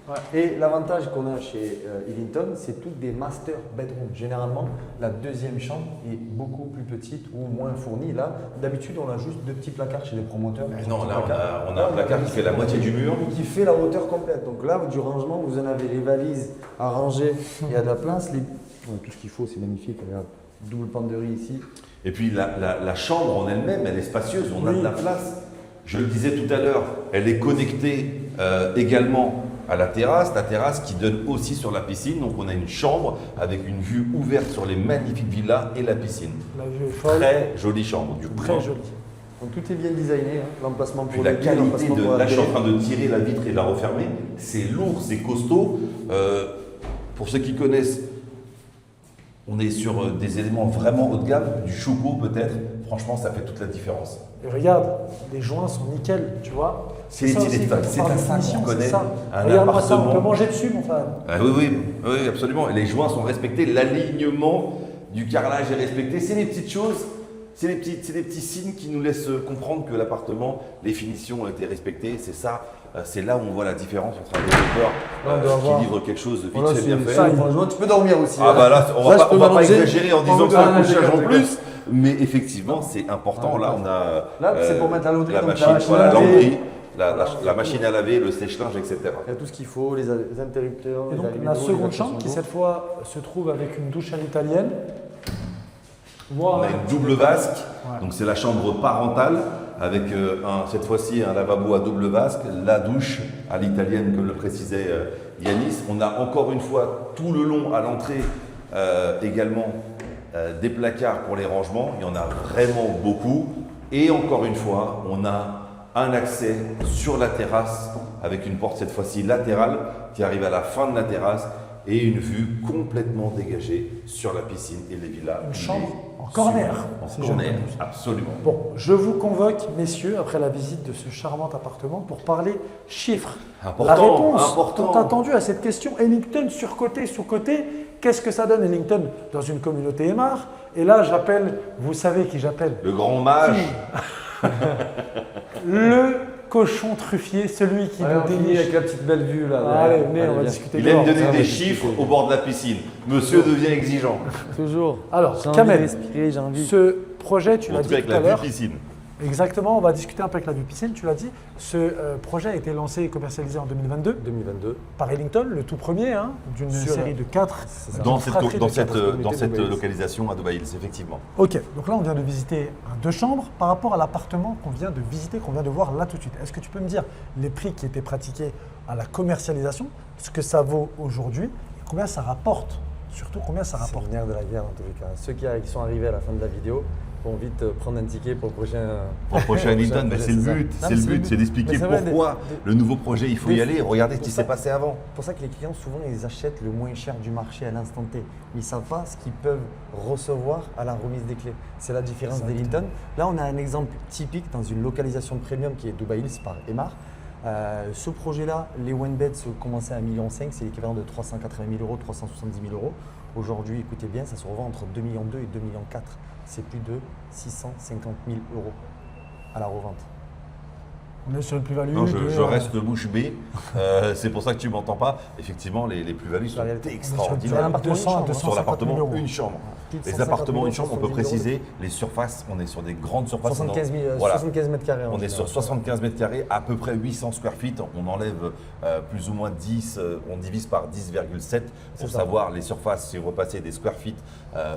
Ouais. Et l'avantage qu'on a chez Ellington, c'est toutes des master bedrooms. Généralement, la deuxième chambre est beaucoup plus petite ou moins fournie. Là, d'habitude, on a juste deux petits placards chez les promoteurs. Non, là, on a un placard qui fait la moitié du mur. Qui fait la hauteur complète. Donc là, du rangement, vous en avez les valises à ranger. Il y a de la place. Bon, tout ce qu'il faut, c'est magnifique. Regarde, double penderie ici. Et puis la chambre en elle-même, elle est spacieuse, on a Oui. de la place. Je le disais tout à l'heure, elle est connectée également à la terrasse qui donne aussi sur la piscine. Donc on a une chambre avec une vue ouverte sur les magnifiques villas et la piscine. La vue est folle. Très jolie chambre du coup. Très hein. jolie. Donc tout est bien designé. Hein. L'emplacement Puis pour la le lit, qualité l'emplacement pour de. la Là, je suis en télé. train de tirer la vitre et de la refermer. C'est lourd, c'est costaud. Pour ceux qui connaissent, on est sur des éléments vraiment haut de gamme, du choco peut-être. Franchement, ça fait toute la différence. Et regarde, les joints sont nickel, tu vois. C'est les ça aussi, téléphones, quand on c'est parle un de sac finition, qu'on c'est connaît, ça. un Regarde-moi ça, on appartement. peut manger dessus, mon frère. Ah oui, absolument. Et les joints sont respectés, l'alignement du carrelage est respecté. C'est les petites choses, c'est des petits signes qui nous laissent comprendre que l'appartement, les finitions ont été respectées. C'est ça, c'est là où on voit la différence entre un développeur Là, on doit avoir- qui livre quelque chose de vite Voilà, fait bien fait. ça, franchement, tu peux dormir aussi. Ah hein. bah là, on Là, je va peux pas m'allonger. exagérer en disant peut que c'est un pas- couchage en d'accord. plus, mais effectivement, c'est important. Ah, Là, on a Là, c'est pour mettre la laundrie, donc machine, la machine voilà, à laver. laundrie, la machine à laver, le sèche-linge, etc. Il y a tout ce qu'il faut, les interrupteurs. Et les donc allumés la d'eau, les seconde adaptations chambre qui d'eau. cette fois se trouve avec une douche à l'italienne. On Wow. a une double vasque, Ouais. donc c'est la chambre parentale avec cette fois-ci un lavabo à double vasque, la douche à l'italienne comme le précisait Yanis. On a encore une fois tout le long à l'entrée également des placards pour les rangements, il y en a vraiment beaucoup. Et encore une fois, on a un accès sur la terrasse avec une porte cette fois-ci latérale qui arrive à la fin de la terrasse et une vue complètement dégagée sur la piscine et les villas. Une chambre en corner. En si corner, je ne m'abuse. absolument. Bon, je vous convoque, messieurs, après la visite de ce charmant appartement, pour parler chiffres. Important, la réponse important. tant attendue à cette question, Ellington surcoté, sous-coté, qu'est-ce que ça donne Ellington dans une communauté émar? Et là, j'appelle, vous savez qui j'appelle? Le grand mage, Le cochon truffier, celui qui Allez, nous on finit déniche. avec la petite belle vue là. Allez, venez, on va viens. discuter. Il aime dehors. donner des chiffres au bord de la piscine. Monsieur devient exigeant. Toujours. Alors, J'ai envie Kamel, de respirer, j'ai envie. Ce projet, tu En l'as tout dit cas avec tout à la l'heure. vue piscine. Exactement, on va discuter un peu avec la vue piscine, tu l'as dit. Ce projet a été lancé et commercialisé en 2022 2022. par Ellington, le tout premier, hein, d'une Sur- série de 4. ça. Dans d'une fratrie cette, de dans quatre. cette, dans cette Dubaï Hills. localisation à Dubaï Hills, effectivement. Ok, donc là on vient de visiter un 2 chambres par rapport à l'appartement qu'on vient de visiter, qu'on vient de voir là tout de suite. Est-ce que tu peux me dire les prix qui étaient pratiqués à la commercialisation, ce que ça vaut aujourd'hui et combien ça rapporte? Surtout combien ça C'est rapporte? le nerf de la guerre en tous les cas. Ceux qui sont arrivés à la fin de la vidéo vont vite prendre un ticket pour le prochain. Pour le prochain Ellington, mais c'est le ça. but, Non, c'est mais le c'est le but, but. c'est d'expliquer Mais c'est vrai, pourquoi le nouveau projet, il faut y des- aller. Regardez ce pour qui ça- s'est passé avant. C'est pour ça que les clients, souvent, ils achètent le moins cher du marché à l'instant T. Ils ne savent pas ce qu'ils peuvent recevoir à la remise des clés. C'est la différence d'Ellington. Là, on a un exemple typique dans une localisation premium qui est Dubaï Hills par Emar. Ce projet-là, les one beds commençaient à 1,5 million, c'est l'équivalent de 380 000 euros, 370 000 euros. Aujourd'hui, écoutez bien, ça se revend entre 2,2 millions et 2,4 millions. C'est plus de 650 000 euros à la revente. On est sur une plus-value. Non, de, je reste bouche bée. C'est pour ça que tu m'entends pas. Effectivement, les plus-values sont La réalité. extraordinaires. Un appartement, 200 à une chambre. Sur 250 000 l'appartement, euros. une chambre. Plus de Les 150 appartements, 000, une chambre, on peut 170 000 euros. préciser, les surfaces, on est sur des grandes surfaces. 75, 000, Voilà. 75 mètres carrés. en On est général. sur 75 mètres carrés, à peu près 800 square feet. On enlève plus ou moins 10, on divise par 10,7 pour ça. savoir les surfaces, si on repasser des square feet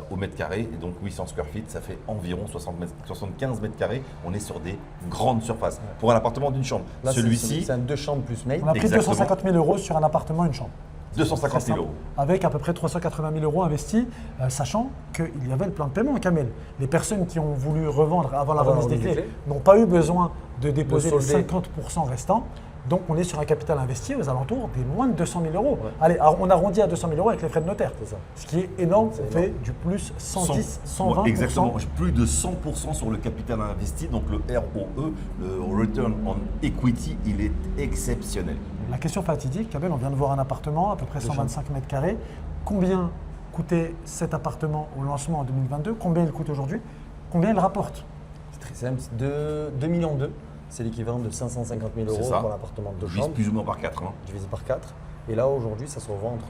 au mètre carré. Et donc 800 square feet, ça fait environ 75 mètres carrés. On est sur des grandes surfaces. Pour un appartement d'une chambre. Là, Celui-ci, c'est un 2 chambres plus maid. On a pris Exactement. 250 000 euros sur un appartement, une chambre. 250 Très 000 simple. euros. Avec à peu près 380 000 euros investis, sachant qu'il y avait le plan de paiement à Kamel. Les personnes qui ont voulu revendre avant la Avant la remise des remise des clés clés. n'ont pas eu besoin de déposer les solder. 50% restants. Donc on est sur un capital investi aux alentours des moins de 200 000 euros. Allez, on arrondit à 200 000 euros avec les frais de notaire. C'est ça. Ce qui est énorme, C'est on fait du plus 110, 100, 120%. exactement, plus de 100% sur le capital investi. Donc le ROE, le Return on Equity, il est exceptionnel. La question fatidique, Kamel, on vient de voir un appartement, à peu près 125 mètres carrés. Combien coûtait cet appartement au lancement en 2022? Combien il coûte aujourd'hui? Combien il rapporte? C'est très simple. 2,2 millions. C'est l'équivalent de 550 000 C'est euros ça. pour l'appartement de Je vise chambre, plus ou moins par 4. divisé par 4. Et là, aujourd'hui, ça se revend entre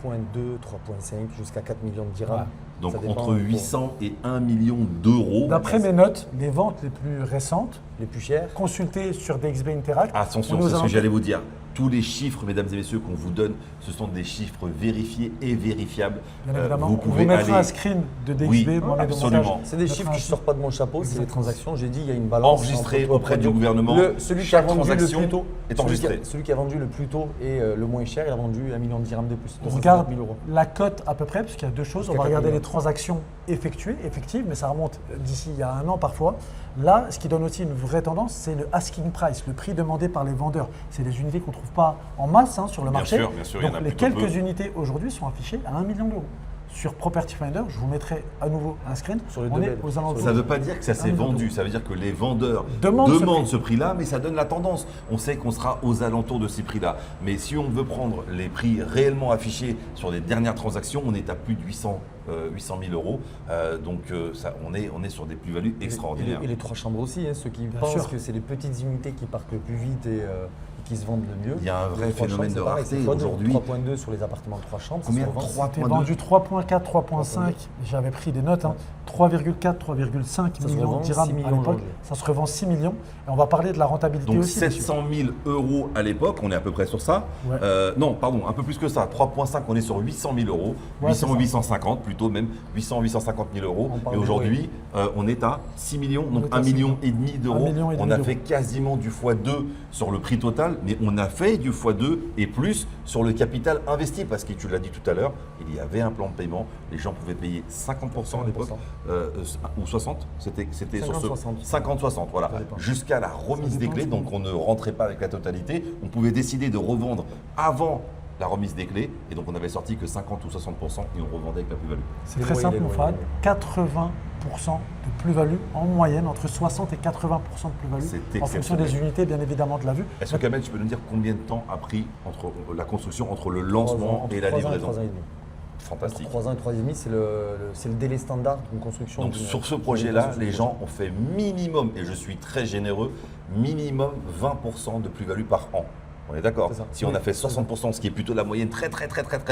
3,2, 3,5 jusqu'à 4 millions de dirhams. Ouais. Donc Ça dépend entre pour 800 et 1 million d'euros. D'après mes notes, les ventes les plus récentes, les plus chers. consultées sur DXB Interact, Attention, on est aux c'est ce que alentours- j'allais vous dire. Tous les chiffres, mesdames et messieurs, qu'on vous donne, ce sont des chiffres vérifiés et vérifiables. Bien évidemment, vous on pouvez vous mettra aller un screen de DXB, Oui, Mohamed au absolument. montage. C'est des Mettra chiffres un qui ne sortent pas de mon chapeau, c'est les Exactement. transactions. J'ai dit, il y a une balance. enregistré entre toi, auprès du produit. gouvernement. Celui qui a Chaque vendu le transaction plus tôt est enregistrée. Celui qui a vendu le plus tôt et le moins cher, il a vendu 1 million de dirhams de plus. On 250 regarde 000 euros. la cote à peu près, parce qu'il y a deux choses. On Jusqu'à va 4 regarder millions. les transactions effectuées, effectives, mais ça remonte d'ici il y a un an parfois. Là, ce qui donne aussi une vraie tendance, c'est le asking price, le prix demandé par les vendeurs. C'est des unités qu'on ne trouve pas en masse sur le Bien marché. sûr, il y en Donc a les plutôt quelques peu. unités aujourd'hui sont affichées à 1 million d'euros. Sur Property Finder, je vous mettrai à nouveau un screen. Sur les On deux est belles. aux alentours. Ça ne veut pas dire que ça s'est 1 million vendu, d'euros. ça veut dire que les vendeurs Demandent ce demandent prix. ce prix-là, mais ça donne la tendance. On sait qu'on sera aux alentours de ces prix-là. Mais si on veut prendre les prix réellement affichés sur les dernières transactions, on est à plus de 800 000 euros. On est sur des plus-values extraordinaires. Et les 3 chambres aussi, ceux qui Bien pensent sûr. que c'est les petites unités qui partent le plus vite et qui se vendent le mieux. Il y a un vrai Les 3 phénomène chambres, de c'est pareil, rareté c'est fois deux. aujourd'hui. 3,2 sur les appartements de 3 chambres. Combien ça se revend. 3,2? C'était vendu 3,4, 3,5. J'avais pris des notes. 3,4, 3,5 Ça se millions revend de dirhams 6 à millions l'époque. aujourd'hui. Ça se revend 6 millions. Et on va parler de la rentabilité Donc aussi. dessus. 700 000 euros à l'époque, on est à peu près sur ça. Ouais. Non, pardon, un peu plus que ça. 3,5, on est sur 800 000 euros. Ouais, 800 c'est ça. 850 plutôt même. 800 850 000 euros. On parle Et de- aujourd'hui, on est à 6 millions, On donc est à 1,5 6 million d'euros. 1,5 million On a d'euros. fait quasiment du x2 sur le prix total, mais on a fait du x2 et plus sur le capital investi parce que tu l'as dit tout à l'heure, il y avait un plan de paiement. Les gens pouvaient payer 50% à l'époque, ou 60, c'était sur ce 50-60. 50-60, voilà, Ça dépend. jusqu'à la remise Ça des dépend clés. du Donc on ne rentrait pas avec la totalité. On pouvait décider de revendre avant la remise des clés, et donc on avait sorti que 50 ou 60% et on revendait avec la plus-value. C'est Les très loyers, simple, les mon loyers. Fad. 80% de plus-value en moyenne, entre 60 et 80% de plus-value C'est en fonction exceptionnel. des unités, bien évidemment, de la vue. Est-ce que Kamel, tu peux nous dire combien de temps a pris entre la construction, entre le lancement et la livraison? 3 ans et demi. Fantastique. Entre 3 ans et 3 ans et demi, c'est le délai standard d'une construction. Donc d'une- sur ce d'une projet-là, construction. les gens ont fait minimum, et je suis très généreux, minimum 20% de plus-value par an. On est d'accord. C'est ça. Si on a fait 60%, ce qui est plutôt la moyenne très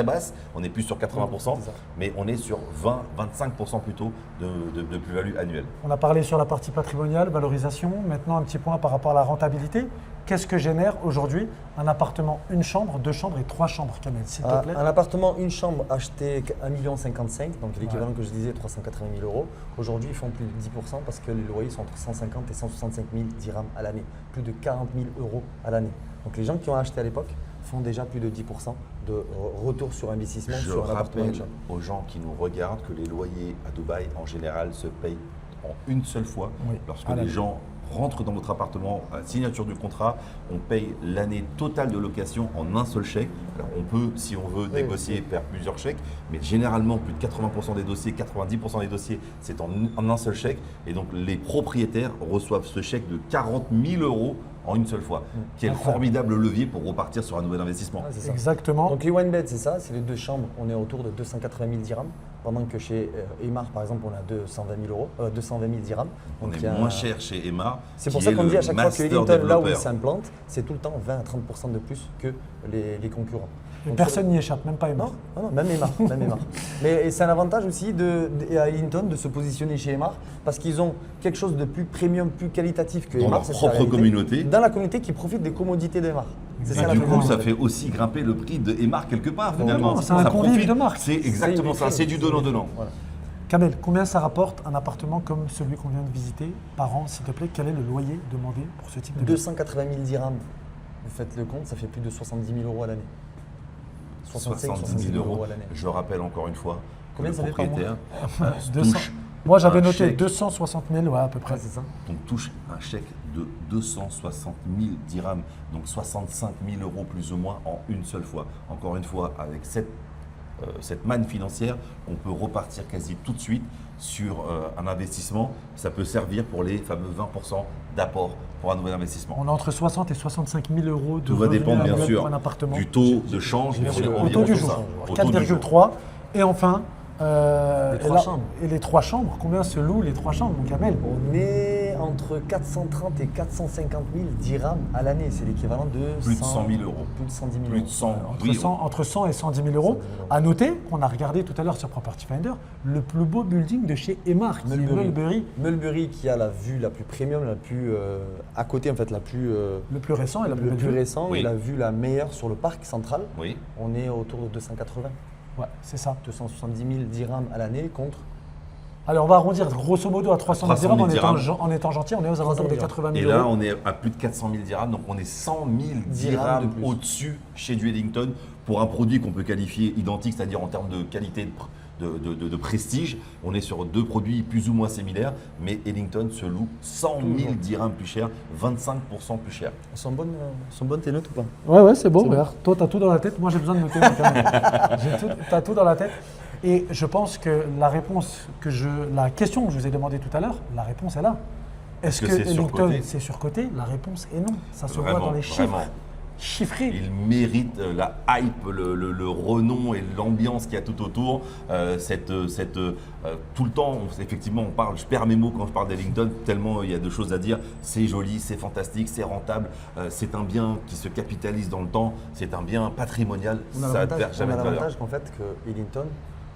basse, on est plus sur 80%, C'est ça. mais on est sur 20-25% plutôt de plus-value annuelle. On a parlé sur la partie patrimoniale, valorisation. Maintenant, un petit point par rapport à la rentabilité. Qu'est-ce que génère aujourd'hui un appartement, une chambre, deux chambres et trois chambres, Kamel, s'il te plaît? Un appartement, une chambre acheté 1,55 million, donc l'équivalent que je disais, 380 000 euros. Aujourd'hui, ils font plus de 10% parce que les loyers sont entre 150 et 165 000 dirhams à l'année, plus de 40 000 euros à l'année. Donc les gens qui ont acheté à l'époque font déjà plus de 10% de retour sur investissement Je sur un appartement. rappelle aux gens qui nous regardent que les loyers à Dubaï, en général, se payent en une seule fois. Oui, Lorsque à les l'année. gens rentrent dans votre appartement, à la signature du contrat, on paye l'année totale de location en un seul chèque. Alors on peut, si on veut, négocier, faire plusieurs chèques, mais généralement, plus de 80% des dossiers, 90% des dossiers, c'est en un seul chèque. Et donc, les propriétaires reçoivent ce chèque de 40 000 euros en une seule fois, qui est un formidable levier pour repartir sur un nouvel investissement. Ouais, c'est ça. Exactement. Donc les one bed, c'est ça, c'est les deux chambres, on est autour de 280 000 dirhams, pendant que chez Emar, par exemple, on a 220 000 dirhams. On Donc, est il y a moins cher chez Emma. C'est pour qui ça est qu'on le dit à chaque fois que master Ellington, là où il développeur. s'implante, c'est tout le temps 20 à 30% de plus que les concurrents. Et Donc, personne n'y échappe, même pas Emma. non, même Emar. Même Emar. Mais et c'est un avantage aussi à Ellington de se positionner chez Emar parce qu'ils ont quelque chose de plus premium, plus qualitatif que Dans Emar. leur c'est propre la réalité. communauté. Dans la communauté qui profite des commodités d'Emar. C'est Et ça la du coup, communauté. ça fait aussi grimper le prix de Emar quelque part finalement. non, c'est un Ça convive profite. de marque. C'est exactement ça, c'est du donnant-donnant. Voilà. Kamel, combien ça rapporte un appartement comme celui qu'on vient de visiter par an, s'il te plaît? Quel est le loyer demandé pour ce type de bien? 280 000 dirhams, vous faites le compte, ça fait plus de 70 000 euros à l'année. 70 000 euros. à l'année. Je rappelle encore une fois que Combien le ça fait par mois propriétaire 200. touche Moi, j'avais un noté chèque. 260 000, ouais, à peu près. Ouais, c'est ça. donc touche un chèque de 260 000 dirhams, donc 65 000 euros plus ou moins en une seule fois. Encore une fois, avec cette manne financière, on peut repartir quasi tout de suite sur un investissement. Ça peut servir pour les fameux 20% d'apport pour un nouvel investissement. On a entre 60 et 65 000 euros de Tout va revenus dépendre bien annuels sûr pour un appartement. du taux de change, Bien mais sûr. on est Au environ taux du sur jour, ça. Au taux du jour. 4,3. Et enfin, Les trois chambres. Et les trois chambres, combien se louent les trois chambres, mon Kamel? On est entre 430 et 450 000 dirhams à l'année. C'est l'équivalent de Plus de 100 000 euros. Plus de 110 000 Plus de euros. 100, Entre, oui, 100, entre 100 et 110 000 euros. 110 000 euros. À noter qu'on a regardé tout à l'heure sur Property Finder, le plus beau building de chez Emar, qui est Mulberry, Mulberry qui a la vue la plus premium, la plus à côté en fait, la plus le plus récent et la plus le belle plus vue. récent Oui. et la vue la meilleure sur le parc central. Oui. On est autour de 280, Ouais, c'est ça. 270 000 dirhams à l'année contre Allez, on va arrondir grosso modo à 300 000 300 000 dirhams dirhams. en étant gentil. On est aux alentours des 80 Et 000 là, euros. on est à plus de 400 000 dirhams, donc on est 100 000 Dirhams de dirhams plus. au-dessus chez du Ellington pour un produit qu'on peut qualifier identique, c'est-à-dire en termes de qualité, de prestige. On est sur deux produits plus ou moins similaires, mais Ellington se loue 100 000 dirhams plus cher, 25% plus cher. sont bonnes tes notes ou pas? Ouais, c'est beau. Regarde, toi, tu as tout dans la tête. Moi, j'ai besoin de noter. Tu as tout dans la tête. Et je pense que la question que je vous ai demandée tout à l'heure, la réponse est là. Est-ce que que c'est Ellington, surcoté c'est surcoté? La réponse est non. Ça se voit Vraiment, dans les chiffres. vraiment. Chiffrés. Il mérite la hype, le renom et l'ambiance qu'il y a tout autour. Tout le temps, effectivement, je perds mes mots quand je parle d'Ellington, tellement il y a de choses à dire. C'est joli, c'est fantastique, c'est rentable. C'est un bien qui se capitalise dans le temps. C'est un bien patrimonial. Ça ne perd jamais de valeur. l'avantage qu'en fait que Ellington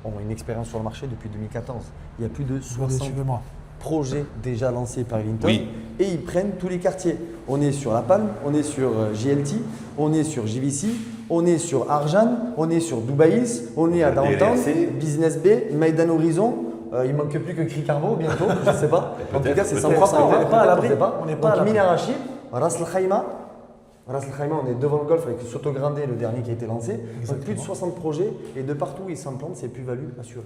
ont une expérience sur le marché depuis 2014. Il y a plus de 60 Suivez-moi. projets déjà lancés par Ellington Oui. et ils prennent tous les quartiers. On est sur La Palme, on est sur JLT, on est sur JVC, on est sur Arjan, on est sur Dubaïs, on est à Downtown, DLRC. Business Bay, Maïdan Horizon. Il manque plus que Cricarbo bientôt, je ne sais pas. En tout cas, c'est peut-être. 100%. On n'est pas à l'abri. Je sais pas. On n'est pas à Donc l'abri. Mina Rachid, Ras Al Khaimah. Ras Al Khaimah, on est devant le golf avec le Soto Grande, le dernier qui a été lancé. Donc plus de 60 projets et de partout où ils s'implantent, c'est plus-value assurée.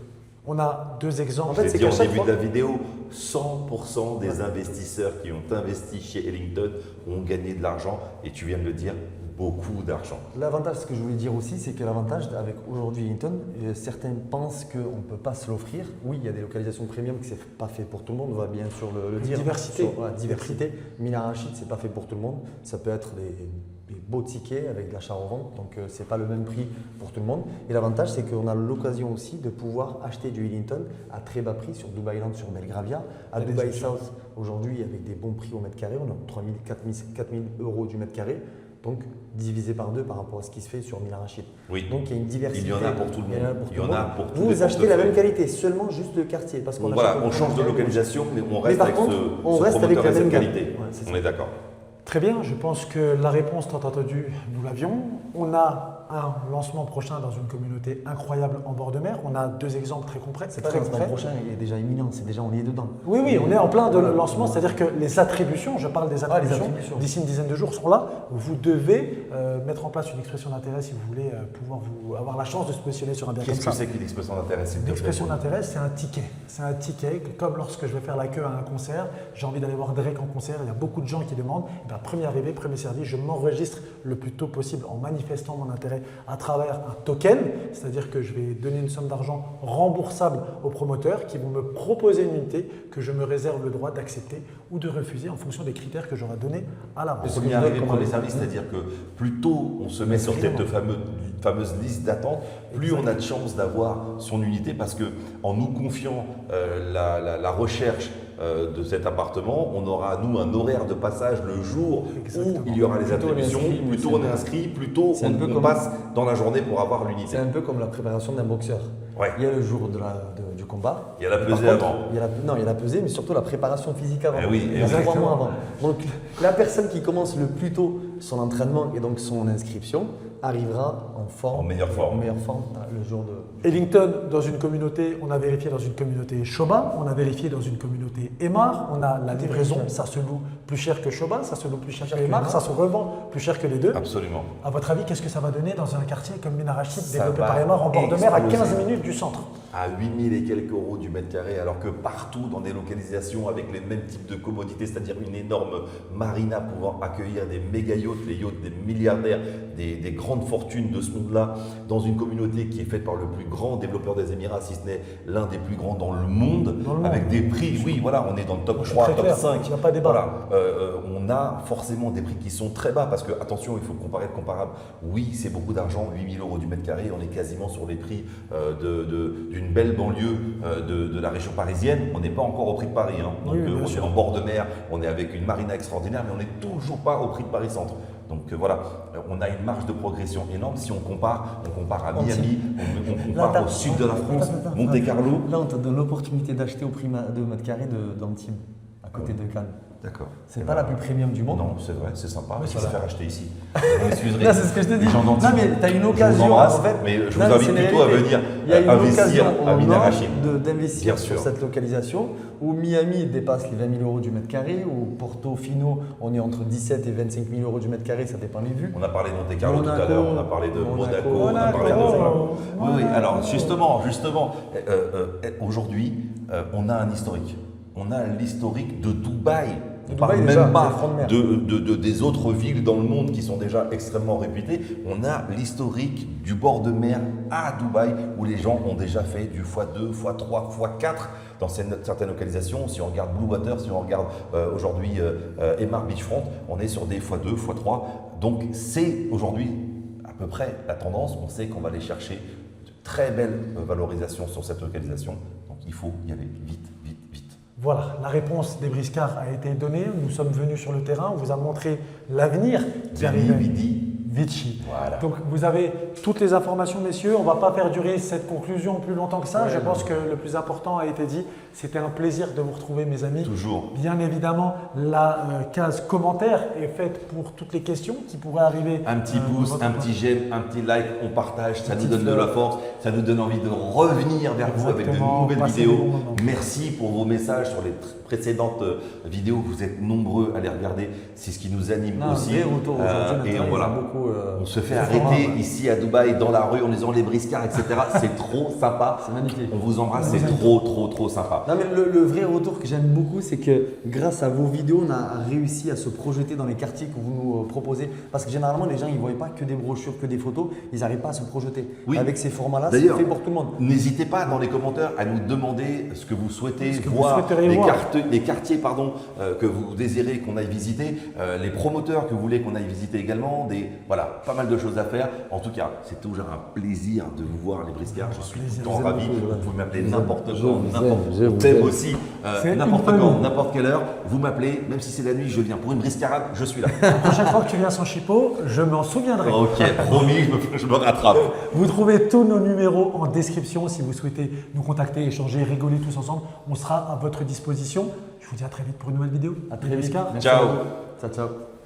On a deux exemples. En fait, J'ai c'est dit qu'à en chaque début fois- de la vidéo, 100% des investisseurs qui ont investi chez Ellington ont gagné de l'argent. Et tu viens de le dire, beaucoup d'argent. L'avantage, ce que je voulais dire aussi, c'est que l'avantage avec aujourd'hui Ellington, certains pensent qu'on ne peut pas se l'offrir. Oui, il y a des localisations premium que ce n'est pas fait pour tout le monde, on va bien sûr le dire. Diversité. Voilà, diversité. Minarachid, ce n'est pas fait pour tout le monde. Ça peut être des beaux tickets avec de l'achat-revente, donc ce n'est pas le même prix pour tout le monde. Et l'avantage, c'est qu'on a l'occasion aussi de pouvoir acheter du Ellington à très bas prix sur Dubai Land, sur Belgravia. À Dubai South, aujourd'hui, avec des bons prix au mètre carré, on a 3 000, 4 000 euros du mètre carré. Donc divisé par 2 par rapport à ce qui se fait sur Minarachid. Oui. Donc il y a une diversité. Il y en a pour tout le monde. Il y en a pour tous les Vous achetez la portefeuilles. même qualité, seulement juste le quartier. Parce qu'on Voilà, achète on change de localisation, mais on reste par avec contre, ce on reste avec promoteur la et cette même gamme. qualité. Ouais, c'est ça. On est d'accord. Très bien, je pense que la réponse tant attendue, nous l'avions. On a un lancement prochain dans une communauté incroyable en bord de mer. On a 2 exemples très concrets. C'est pas le lancement prochain, il est déjà imminent, on y est dedans. Oui, oui, on est en plein de lancement, c'est-à-dire que les attributions, je parle des attributions, d'ici une dizaine de jours sont là. Vous devez mettre en place une expression d'intérêt si vous voulez pouvoir avoir la chance de se positionner sur un bien comme Qu'est-ce que ça. c'est qu'une expression d'intérêt, s'il te plaît? L'expression d'intérêt, c'est un ticket. C'est un ticket, comme lorsque je vais faire la queue à un concert, j'ai envie d'aller voir Drake en concert, il y a beaucoup de gens qui demandent, eh bien, premier arrivé, premier servi, je m'enregistre le plus tôt possible en manifestant mon intérêt à travers un token, c'est-à-dire que je vais donner une somme d'argent remboursable aux promoteurs qui vont me proposer une unité que je me réserve le droit d'accepter ou de refuser en fonction des critères que j'aurai donnés à l'avance. Premier arrivé, premier servi, c'est-à-dire que plus tôt on se met sur cette fameuse liste d'attente, plus on a de chances d'avoir son unité parce que en nous confiant la recherche de cet appartement, on aura nous un horaire de passage le jour où il y aura les attributions, plus tôt on est inscrit, plus tôt on passe dans la journée pour avoir l'unité. C'est un peu comme la préparation d'un boxeur. Ouais. Il y a le jour du combat. Il y a la pesée Par contre, avant. Il y a la pesée, mais surtout la préparation physique avant. Oui, Il y a 3 mois avant. Donc la personne qui commence le plus tôt son entraînement et donc son inscription arrivera en forme, En meilleure forme. le jour de. Ellington, dans une communauté, on a vérifié dans une communauté Shoba, on a vérifié dans une communauté Emar, on a la livraison, ça se loue plus cher que Shoba, ça se loue plus cher que Emar, ça se revend plus cher que les deux. Absolument. À votre avis, qu'est-ce que ça va donner dans un quartier comme Minarachid, Ça développé va par Emar en bord de mer à 15 exploser. minutes du centre? À 8 000 et quelques euros du mètre carré, alors que partout dans des localisations avec les mêmes types de commodités, c'est-à-dire une énorme marina pouvant accueillir des méga yachts, les yachts des milliardaires, des grandes fortunes de ce monde-là, dans une communauté qui est faite par le plus grand développeur des Émirats, si ce n'est l'un des plus grands dans le monde, avec des prix, oui, voilà, on est dans le top 3, très top clair, 5. il n'y a pas débat. Voilà, on a forcément des prix qui sont très bas, parce que, attention, il faut comparer le comparable. Oui, c'est beaucoup d'argent, 8 000 euros du mètre carré, on est quasiment sur les prix d'une belle banlieue de la région parisienne. On n'est pas encore au prix de Paris, hein. Donc, Oui, bien on sûr. est en bord de mer, on est avec une marina extraordinaire, mais on n'est toujours pas au prix de Paris-Centre. Donc voilà, on a une marge de progression énorme. Si on compare à Miami, on compare au sud de la France, Monte-Carlo. Là, on te donne l'opportunité d'acheter au prix de mètre carré d'Antibes, à côté de Cannes. D'accord. C'est pas la plus premium du monde. Non, c'est vrai, c'est sympa. Mais c'est ça va ça. faire acheter ici. Vous m'excuserez. Non, c'est ce que je te dis. Les gens Non, d'Antibes. mais tu as une Je vous occasion. embrasse, en fait, mais je vous non, invite c'est la plutôt à réalité. venir Il y a une investir occasion à en Minarachid. or d'investir Bien sur sûr. cette localisation où Miami dépasse les 20 000 euros du mètre carré, où Portofino, on est entre 17 et 25 000 euros du mètre carré, ça dépend les vues. On a parlé de Monte-Carlo tout à Monaco, l'heure, on a parlé de Monaco, Monaco, on a parlé de... Monaco. Oui, oui, alors justement, aujourd'hui, on a un historique. On a l'historique de Dubaï. On ne parle Dubaï, déjà, même pas les fronts de mer. des autres villes dans le monde qui sont déjà extrêmement réputées. On a l'historique du bord de mer à Dubaï où les gens ont déjà fait du x2, x3, x4 dans certaines localisations. Si on regarde Blue Water, si on regarde aujourd'hui Emar Beachfront, on est sur des x2, x3. Donc c'est aujourd'hui à peu près la tendance. On sait qu'on va aller chercher de très belles valorisations sur cette localisation. Donc il faut y aller vite, vite, vite. Voilà, la réponse des briscards a été donnée. Nous sommes venus sur le terrain, on vous a montré l'avenir qui arrivait. Vici. Voilà. Donc vous avez toutes les informations, messieurs. On ne va pas faire durer cette conclusion plus longtemps que ça. Je pense que le plus important a été dit. C'était un plaisir de vous retrouver, mes amis. Toujours. Bien évidemment, la case commentaire est faite pour toutes les questions qui pourraient arriver. Un petit dans pouce, votre un coin. petit j'aime, un petit like, on partage, ça nous Petite donne de la force, ça nous donne envie de revenir vers vous avec de Exactement, nouvelles passer vidéos. des bons moments. Merci pour vos messages sur les précédentes vidéos, vous êtes nombreux à les regarder, c'est ce qui nous anime Non, aussi. vrai retour aujourd'hui, Et Nathalie, voilà, ils ont beaucoup On se fait arrêter ici à Dubaï, dans la rue, en disant les briscards, etc. C'est trop sympa. C'est magnifique. On vous embrasse, c'est trop sympa. Non, mais le vrai retour que j'aime beaucoup, c'est que grâce à vos vidéos, on a réussi à se projeter dans les quartiers que vous nous proposez. Parce que généralement, les gens, ils ne voient pas que des brochures, que des photos, ils n'arrivent pas à se projeter. Oui. Avec ces formats-là, c'est D'ailleurs, fait pour tout le monde. n'hésitez pas dans les commentaires à nous demander ce que vous souhaitez Ce que vous voir, souhaiteriez voir. les quartiers que vous désirez qu'on aille visiter, les promoteurs que vous voulez qu'on aille visiter également, voilà, pas mal de choses à faire. En tout cas, c'est toujours un plaisir de vous voir les briscards. Je suis tout le temps ravi. Vous pouvez m'appeler n'importe quand, même aussi, n'importe quand, n'importe quelle heure. Vous m'appelez, même si c'est la nuit, je viens pour une briscarade, je suis là. La prochaine fois que tu viens sans chipot, je m'en souviendrai. Ok, promis, je me rattrape. Vous trouvez tous nos numéros en description si vous souhaitez nous contacter, échanger, rigoler tous ensemble. On sera à votre disposition. Je vous dis à très vite pour une nouvelle vidéo. À très vite. Briscard. Merci Ciao. à vous. Ciao, ciao.